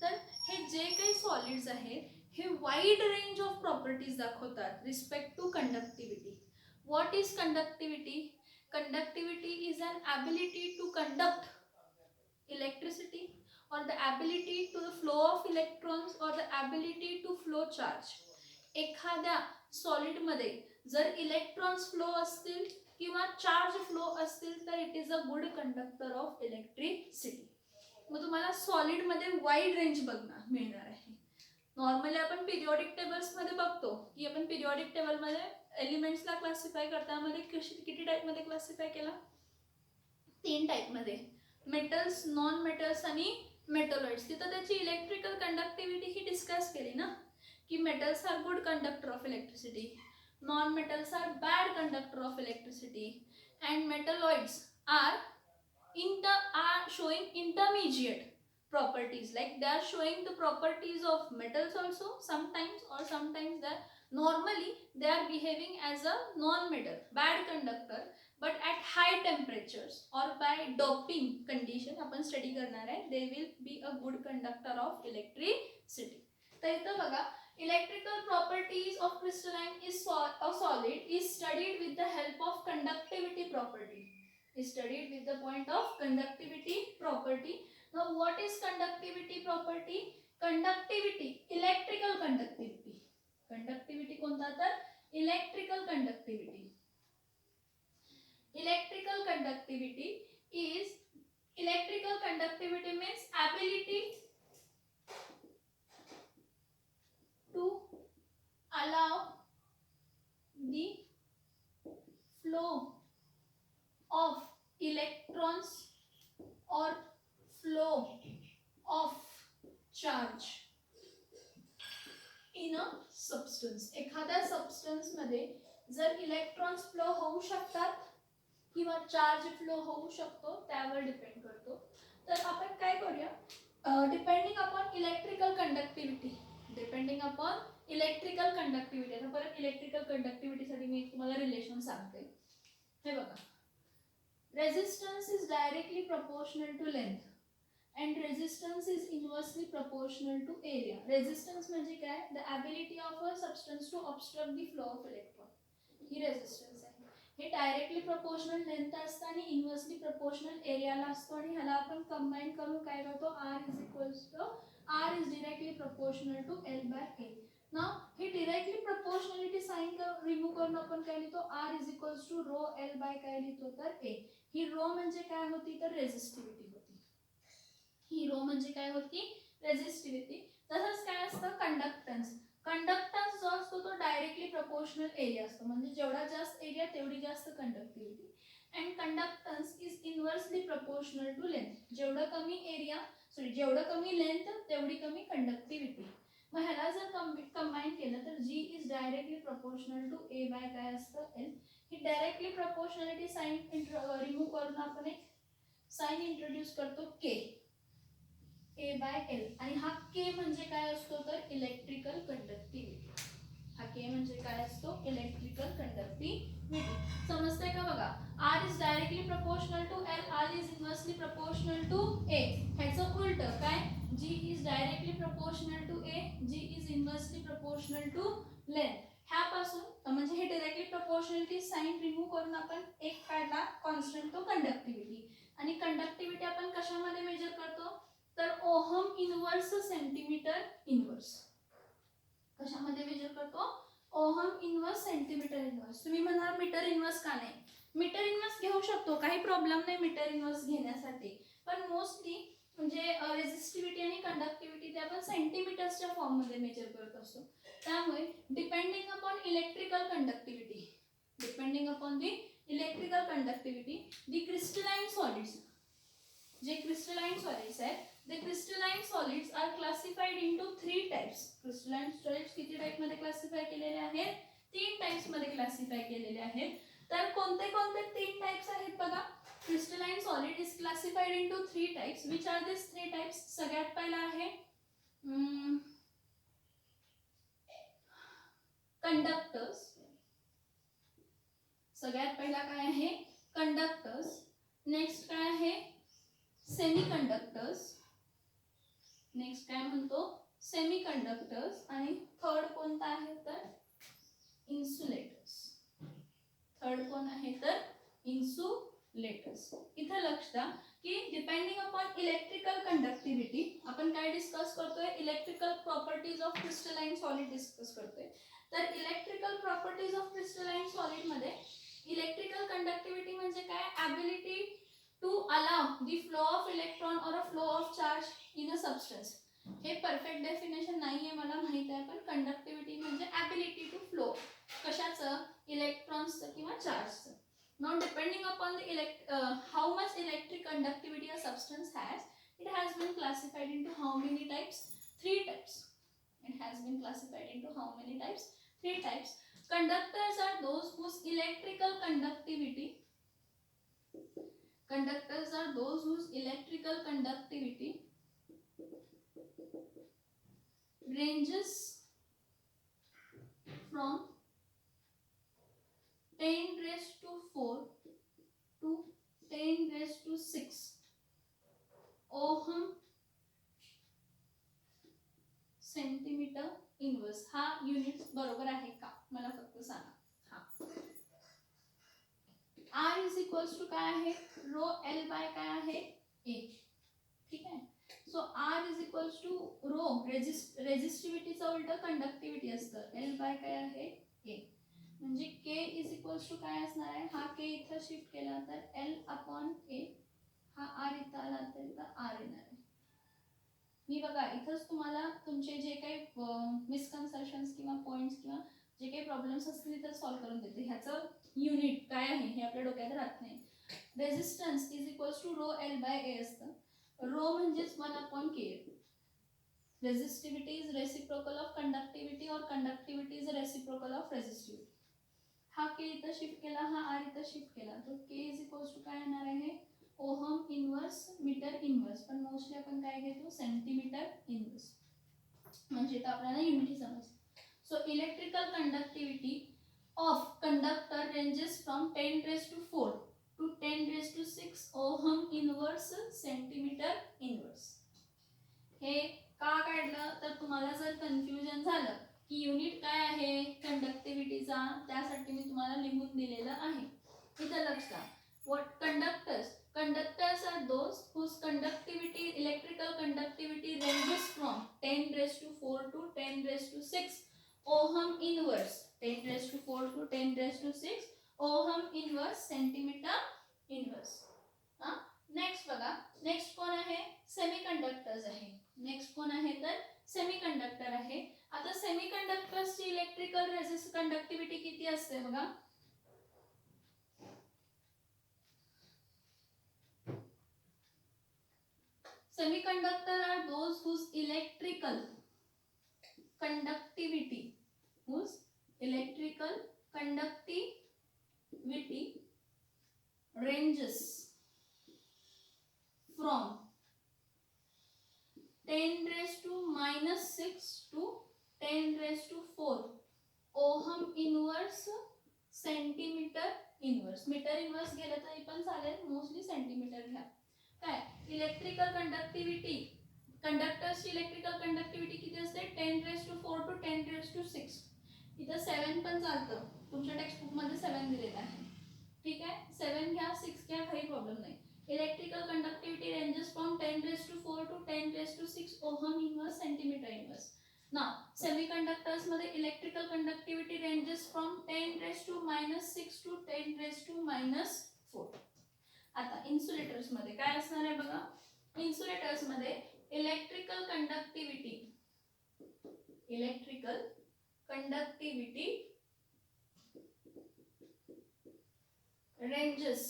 तर हे जे काही सॉलिड्स आहेत हे वाईड रेंज ऑफ प्रॉपर्टीज दाखवतात respect to conductivity. What is conductivity, conductivity is an ability to conduct electricity or the ability to the flow of electrons or the ability to flow charge. एखाद्या solid मध्ये जर electrons flow असतील किंवा charge flow असतील तर it is a good conductor of electricity. मग तुम्हाला solid मध्ये वाईड रेंज बघणार मिळणार आहे. नॉर्मली आपण पिरियॉडिक टेबल्स मध्ये बघतो की आपण पिरियॉडिक टेबल मध्ये एलिमेंट्सला क्लासिफाय करताना किती टाइप मध्ये क्लासिफाय केला? 3 टाइप मध्ये, मेटल्स, नॉन मेटल्स आणि मेटलॉइड्स. तिथं त्याची इलेक्ट्रिकल कंडक्टिव्हिटी ही डिस्कस केली ना की metals are good conductor of electricity, non metals are bad conductor of electricity and metalloids are showing intermediate properties, like they are showing the properties of metals also sometimes, or sometimes normally they are behaving as a non-metal, bad conductor, but at high temperatures or by doping condition आपण study करणार आहे, they will be a good conductor of electricity. तर इथं बघा, electrical properties of crystalline is a solid is studied with the help of conductivity property, is studied with the point of conductivity property. Now what is conductivity property? Conductivity, electrical conductivity. Conductivity कोणता तर electrical conductivity. Electrical conductivity is, electrical conductivity means ability to allow the flow of electrons or flow of charge in a substance. एखाद्या substance मध्ये जर electrons flow होऊ शकतात किंवा charge flow होऊ शकतो त्यावर डिपेंड करतो. तर आपण काय करूया, depending upon electrical conductivity, depending upon electrical conductivity. आता परत इलेक्ट्रिकल कंडक्टिव्हिटीसाठी मी तुम्हाला रिलेशन सांगते. हे बघा, resistance is directly proportional to length and resistance is inversely proportional to area. Resistance म्हणजे काय? The ability of a substance to obstruct the flow of electron. He resistance आहे. हे डायरेक्टली प्रोपोर्शनल लेंथ असतं आणि inversely proportional एरियाला असतो आणि ह्याला आपण कंबाईन करून काय करतो, R is directly proportional to L by A. Now हे डायरेक्टली प्रोपोर्शनॅलिटी साइन रिमूव्ह करून आपण काय लिहितो, R is equals to rho L by काय लिहितो तर A. ही रो म्हणजे काय होती तर रेझिस्टिव्हिटी होती. ही रो म्हणजे काय होती, रेझिस्टिव्हिटी. तसंच काय असतं कंडक्टन्स. कंडक्टन्स जो असतो तो डायरेक्टली प्रोपोर्शनल एरिया असतो, म्हणजे जेवढा जास्त एरिया तेवढी जास्त conductivity. And conductance is inversely proportional to length. जेवढं कमी एरिया, जेवढं कमी लेंथ तेवढी कमी कंडक्टिव्हिटी. मग ह्याला जर कंबाईन केलं तर G is directly proportional to A by काय असतं L. ही डायरेक्टली प्रोपोर्शनॅलिटी साइन रिमूव्ह करून आपण एक साइन इंट्रोड्यूस करतो K, A बाय L. आणि हा K म्हणजे काय असतो तर इलेक्ट्रिकल कंडक्टिव्हिटी. हा K म्हणजे काय असतो, इलेक्ट्रिकल कंडक्टिव्हिटी. समजतंय का बघा, R is directly proportional to L, R is inversely proportional to A. ह्याचं उलट काय, G is directly proportional to A, G is inversely proportional to length. ह्यापासून म्हणजे हे डायरेक्टली प्रोपोर्शनॅलिटी साइन रिमूव्ह करून आपण एक काढला कॉन्स्टंट, तो कंडक्टिव्हिटी. आणि कंडक्टिव्हिटी आपण कशामध्ये मेजर करतो तर ओहम इनवर्स सेंटीमीटर इनवर्स. कशामध्ये मेजर करतो, ओहम इनवर्स सेंटीमीटर इनवर्स. तुम्ही म्हणाल मीटर इनवर्स का नाही, मीटर इनवर्स घेऊ शकतो, काही प्रॉब्लेम नाही मीटर इनवर्स घेण्यासाठी, पण मोस्टली म्हणजे रेझिस्टिव्हिटी आणि कंडक्टिव्हिटी ते आपण सेंटीमीटर्सच्या फॉर्म मध्ये मेजर करत असतो. त्यामुळे depending upon electrical conductivity, depending upon the electrical conductivity, the crystalline solids, जे क्रिस्टलाइन सॉलिड्स आहेत, the crystalline solids are classified into 3 types. crystalline solids किती टाइप मध्ये क्लासिफाय केलेले आहेत, 3 टाइप्स मध्ये क्लासिफाय केलेले आहेत. तर कोणते कोणते 3 टाइप्स आहेत बघा. crystalline solid is classified into 3 types. which are these 3 types? सगळ्यात पहिला आहे कंडक्टर्स. सगळ्यात पहिला काय आहे, कंडक्टर्स. नेक्स्ट काय आहे, सेमीकंडक्टर्स. नेक्स्ट काय म्हणतो, सेमीकंडक्टर्स. आणि थर्ड कोणता आहे तर इन्सुलेटर्स. थर्ड कोण आहे तर इन्सुलेटर्स. इथं लक्ष द्या की डिपेंडिंग अपॉन इलेक्ट्रिकल कंडक्टिव्हिटी, आपण काय डिस्कस करतोय, electrical properties of crystalline solid discuss करतोय. तर electrical properties of crystalline solid मध्ये इलेक्ट्रिकल कंडक्टिव्हिटी म्हणजे काय, ability to allow the flow of electron और a flow of charge in a substance. हे परफेक्ट डेफिनेशन नाहीये मला माहित आहे, पण कंडक्टिव्हिटी म्हणजे ॲबिलिटी टू फ्लो कशाचं, इलेक्ट्रॉन्सचं किंवा चार्जचं. Now depending upon the how much electric conductivity a substance has, it has been classified into how many types? 3 types. It has been classified into how many types? 3 types. Conductors are those whose electrical conductivity ranges from 10 raised to 4 to 10 raised to 6 ohm centimetre inverse. हा unit बरोबर आहे का मला फक्त सांगा. हा R is equals to काय आहे, रो एल बाय काय आहे, ए. ठीक आहे. So R is equals to rho रेजिस्टिव्हिटीचा उलट कंडक्टिव्हिटी असतं, एल बाय काय आहे, ए. म्हणजे K इज इक्वल्स टू काय असणार आहे, हा K इथं शिफ्ट केला तर L अपॉन ए, हा R इथं आला तर इथं R येणार आहे. मी बघा इथंच तुम्हाला तुमचे जे काही मिसकन्सेप्शन्स किंवा पॉइंट्स किंवा जे काही प्रॉब्लेम्स असतील तर सॉल्व्ह करून देते. ह्याचं युनिट काय आहे हे आपल्या डोक्यात राहत नाही. Resistance is equals to rho L by A असतं. रो म्हणजेच 1 upon K. Resistivity is reciprocal of conductivity और conductivity is reciprocal of resistivity. हा के इथं शिफ्ट केला, हा आर इथं शिफ्ट केला, तर के इज इक्वल्स टू काय येणार आहे, ओहम इनवर्स मीटर इनवर्स, पण मोस्टली आपण काय घेतो, सेंटीमीटर इनवर्स. म्हणजे इथं आपल्याला युनिटी समजते. So electrical conductivity of conductor ranges from 10 raised to 4 to 10 raised to 6 ohm inverse centimetre inverse. हे का काढलं तर तुम्हाला जर कन्फ्युजन झालं की युनिट काय आहे कंडक्टिव्हिटीचा, त्यासाठी मी तुम्हाला लिहून दिलेलं आहे. इथं लक्ष द्या. What conductors are those whose conductivity, electrical conductivity ranges from 10 raised to 4 to 10 raised to 6 ohm inverse. 10 raised to 4 to 10 raised to 6 ohm inverse centimeter inverse. Next बघा, नेक्स्ट कोण आहे, सेमीकंडक्टर्स आहे. नेक्स्ट कोण आहे तर सेमीकंडक्टर आहे. आता सेमीकंडक्टर्सची electrical conductivity किती असते बघा. Semiconductor are those whose electrical conductivity ranges from 10 raised to -6 to 10 raised to 4 ohm inverse centimetre inverse. Metre inverse गेलं तरी पण चालेल, मोस्टली सेंटीमीटर घ्या. काय इलेक्ट्रिकल कंडक्टिव्हिटी, कंडक्टर्सची इलेक्ट्रिकल कंडक्टिव्हिटी किती असते, 10 raised to 4 to 10 raised to 6. इथं 7 पण चालतं, तुमच्या टेक्स्टबुक मध्ये 7 दिलेलं आहे. ठीक आहे, 7 घ्या 6 घ्या, काही प्रॉब्लेम नाही. Electrical conductivity ranges from 10 raised to 4 to 10 raised to 6 ohm inverse centimetre inverse. Now semiconductors मध्ये electrical conductivity ranges from 10 raised to -6 to 10 raised to -4. आता इन्सुलेटर्स मध्ये काय असणार आहे बघा. इन्सुलेटर्स मध्ये electrical conductivity ranges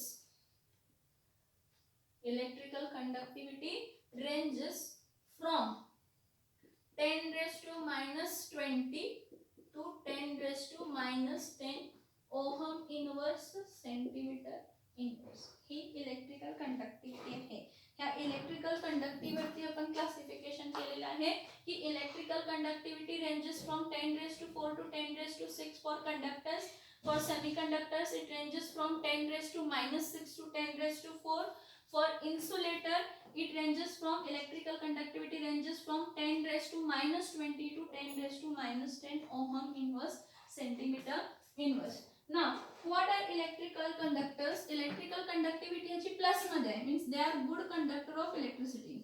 from 10 raised to -20 to 10 raised to -10 ohm inverse centimetre inverse. He electrical conductivity आहे. ह्या इलेक्ट्रिकल कंडक्टिव्हिटी आपण क्लासिफिकेशन केलेलं आहे की electrical conductivity ranges from 10 raised to 4 to 10 raised to 6 for conductors. For semiconductors it ranges from 10 raised to -6 to 10 raised to 4. For insulator it ranges from electrical conductivity ranges from 10 raised to -20 to 10 raised to -10 ohm inverse centimeter inverse. ना what are electrical conductors. Electrical conductivity ह्याची plus मध्ये आहे, means they are good conductor of electricity.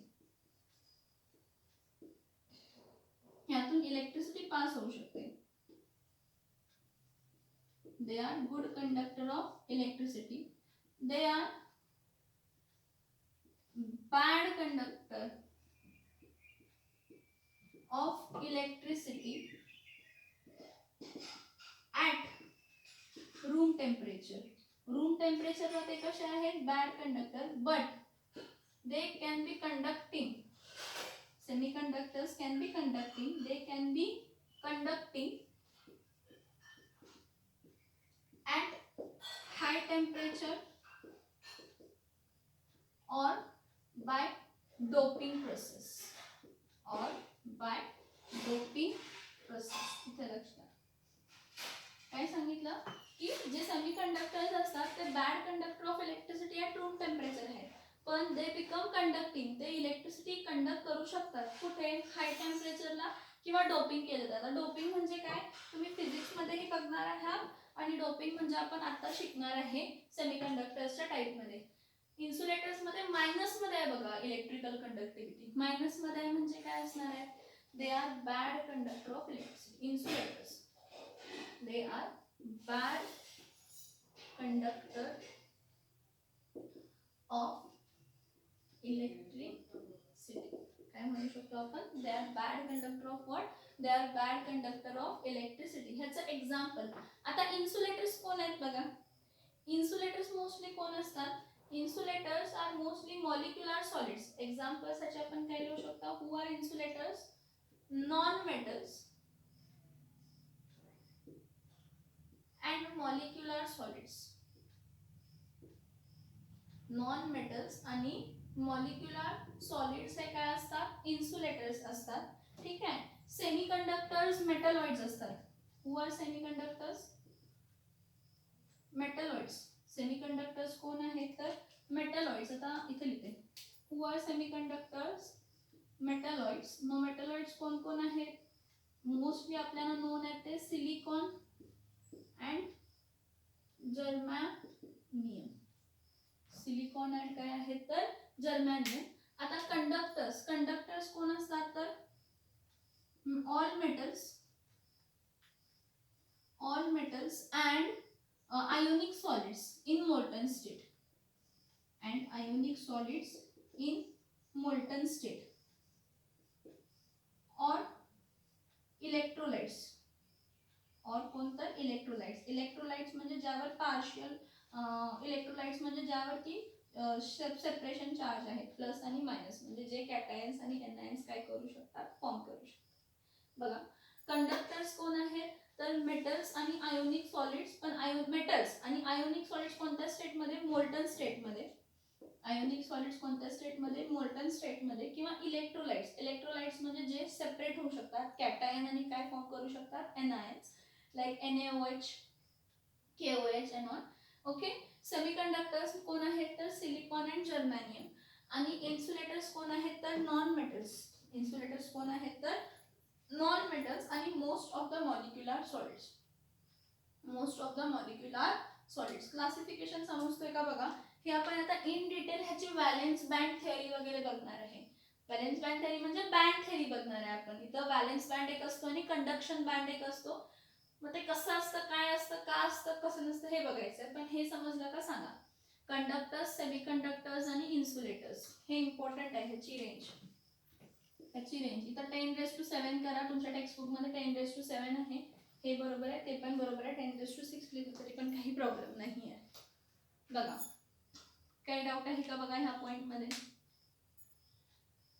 ह्यातून electricity pass होऊ शकते. They are good conductor of electricity. They are bad conductor of electricity at room temperature. room temperature वर ते कसे आहेत bad conductor, but they can be conducting. Semiconductors can be conducting. They can be conducting at high temperature or by doping process. Or by doping process. इथे लक्षात काय सांगितलं की जे सेमीकंडक्टर्स असतात ते bad conductor of electricity at room temperature आहेत, पण दे बिकम कंडक्टिंग. ते इलेक्ट्रिसिटी कंडक्ट करू शकतात कुठे, हाय टेम्परेचरला किंवा डोपिंग केलं जातं. डोपिंग म्हणजे काय तुम्ही फिजिक्समध्येही बघणार आहात आणि डोपिंग म्हणजे आपण आता शिकणार आहे सेमीकंडक्टर्सच्या टाईपमध्ये. इन्सुलेटर्स मध्ये मायनस मध्ये आहे बघा इलेक्ट्रिकल कंडक्टिव्हिटी. मायनस मध्ये आहे म्हणजे काय असणार आहे, they are bad conductor of electricity. Insulators they are bad conductor of electricity. काय म्हणू शकतो आपण, they are bad conductor of what, they are bad conductor of electricity. ह्याचं एक्झाम्पल आता इन्सुलेटर्स कोण आहेत बघा. इन्सुलेटर्स मोस्टली कोण असतात, insulators are mostly molecular solids. Examples साठी आपण काय लिहू शकतो, who are insulators, non metals and molecular solids. non metals आणि molecular solids हे काय असतात, insulators असतात. ठीक आहे. सेमीकंडक्टर्स मेटलॉइड्स असतात. who are semiconductors, metalloids. Semiconductors कोण आहेत तर मेटलॉइड्स. आता इथे लिहिते हु आर सेमीकंडक्टर्स, मेटलॉइड्स. मग मेटलॉइड्स कोण कोण आहेत, मोस्टली आपल्याला नोन आहेत ते सिलिकॉन अँड जर्मॅनियम. सिलिकॉन अँड काय आहेत तर जर्मॅनियम. आता कंडक्टर्स, कंडक्टर्स कोण असतात तर all metals and ionic solids in molten state. And ionic solids in molten state. Or electrolytes. और कोणतं इलेक्ट्रोलाइट्स. इलेक्ट्रोलाइट्स म्हणजे ज्यावर पार्शियल इलेक्ट्रोलाइट्स म्हणजे ज्यावरती सेपरेशन चार्ज आहेत प्लस आणि मायनस, म्हणजे जे कॅटायन्स आणि एनायन्स काय करू शकतात, फॉर्म करू शकतात. बघा कंडक्टर्स कोण आहेत तर मेटल्स आणि आयोनिक सॉलिड्स. पण मेटल्स आणि आयोनिक सॉलिड्स कोणत्या स्टेटमध्ये, मोल्टन स्टेटमध्ये. आयोनिक सॉलिड्स कोणत्या स्टेटमध्ये, मोल्टन स्टेटमध्ये. किंवा इलेक्ट्रोलाइट्स. इलेक्ट्रोलाइट्स म्हणजे जे सेपरेट होऊ शकतात, कॅटायन आणि काय फॉर्म करू शकतात, anions, like NaOH, KOH and all. Okay. Semiconductors कोण आहेत तर सिलिकॉन अँड जर्मॅनियम. आणि इन्सुलेटर्स कोण आहेत तर नॉन मेटल्स. इन्सुलेटर्स कोण आहेत तर नॉन मेटल्स आणि most of the molecular solids. Most of the molecular solids. Classification समजतोय का बघा. हे आपण आता इन डिटेल ह्याची व्हॅलेन्स बँड थिअरी वगैरे बघणार आहे. व्हॅलेन्स बँड थिअरी म्हणजे बँड थिअरी बघणार आहे आपण. इथं व्हॅलेन्स बँड एक असतो आणि कंडक्शन बँड एक असतो. मग ते कसं असतं, काय असतं, का असतं, कसं नसतं हे बघायचं. पण हे समजलं का सांगा. कंडक्टर्स, सेमीकंडक्टर्स आणि इन्सुलेटर्स हे इम्पॉर्टंट आहे. ह्याची रेंज इथं 10⁻⁷ करा. तुमच्या टेक्स्टबुक मध्ये 10⁻⁷ आहे. हे बरोबर आहे, ते पण बरोबर आहे. 10⁻⁶ लिहिलं तरी पण काही प्रॉब्लेम नाही आहे. बघा काही डाऊट आहे का बघा ह्या पॉइंट मध्ये.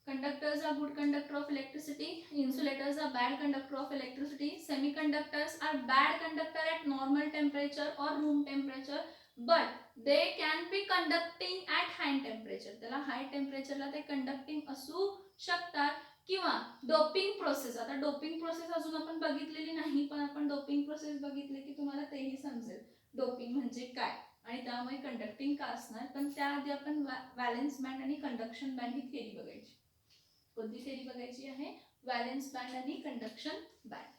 Conductors are good conductor of electricity. Insulators are bad conductor of electricity. Semiconductors are bad conductor at normal temperature और room temperature, but they can be conducting at high temperature. त्याला high टेम्परेचरला ते conducting असू शकतात. किंवा doping process. आता doping process अजून आपण बघितलेली नाही, पण आपण डोपिंग प्रोसेस बघितली की तुम्हाला तेही समजेल डोपिंग म्हणजे काय आणि त्यामुळे कंडक्टिंग का असणार. पण त्याआधी आपण व्हॅलेन्स बँड आणि कंडक्शन बँड ही थिअरी बघायची. कोणती थिअरी बघायची आहे, व्हॅलेन्स बँड आणि कंडक्शन बँड.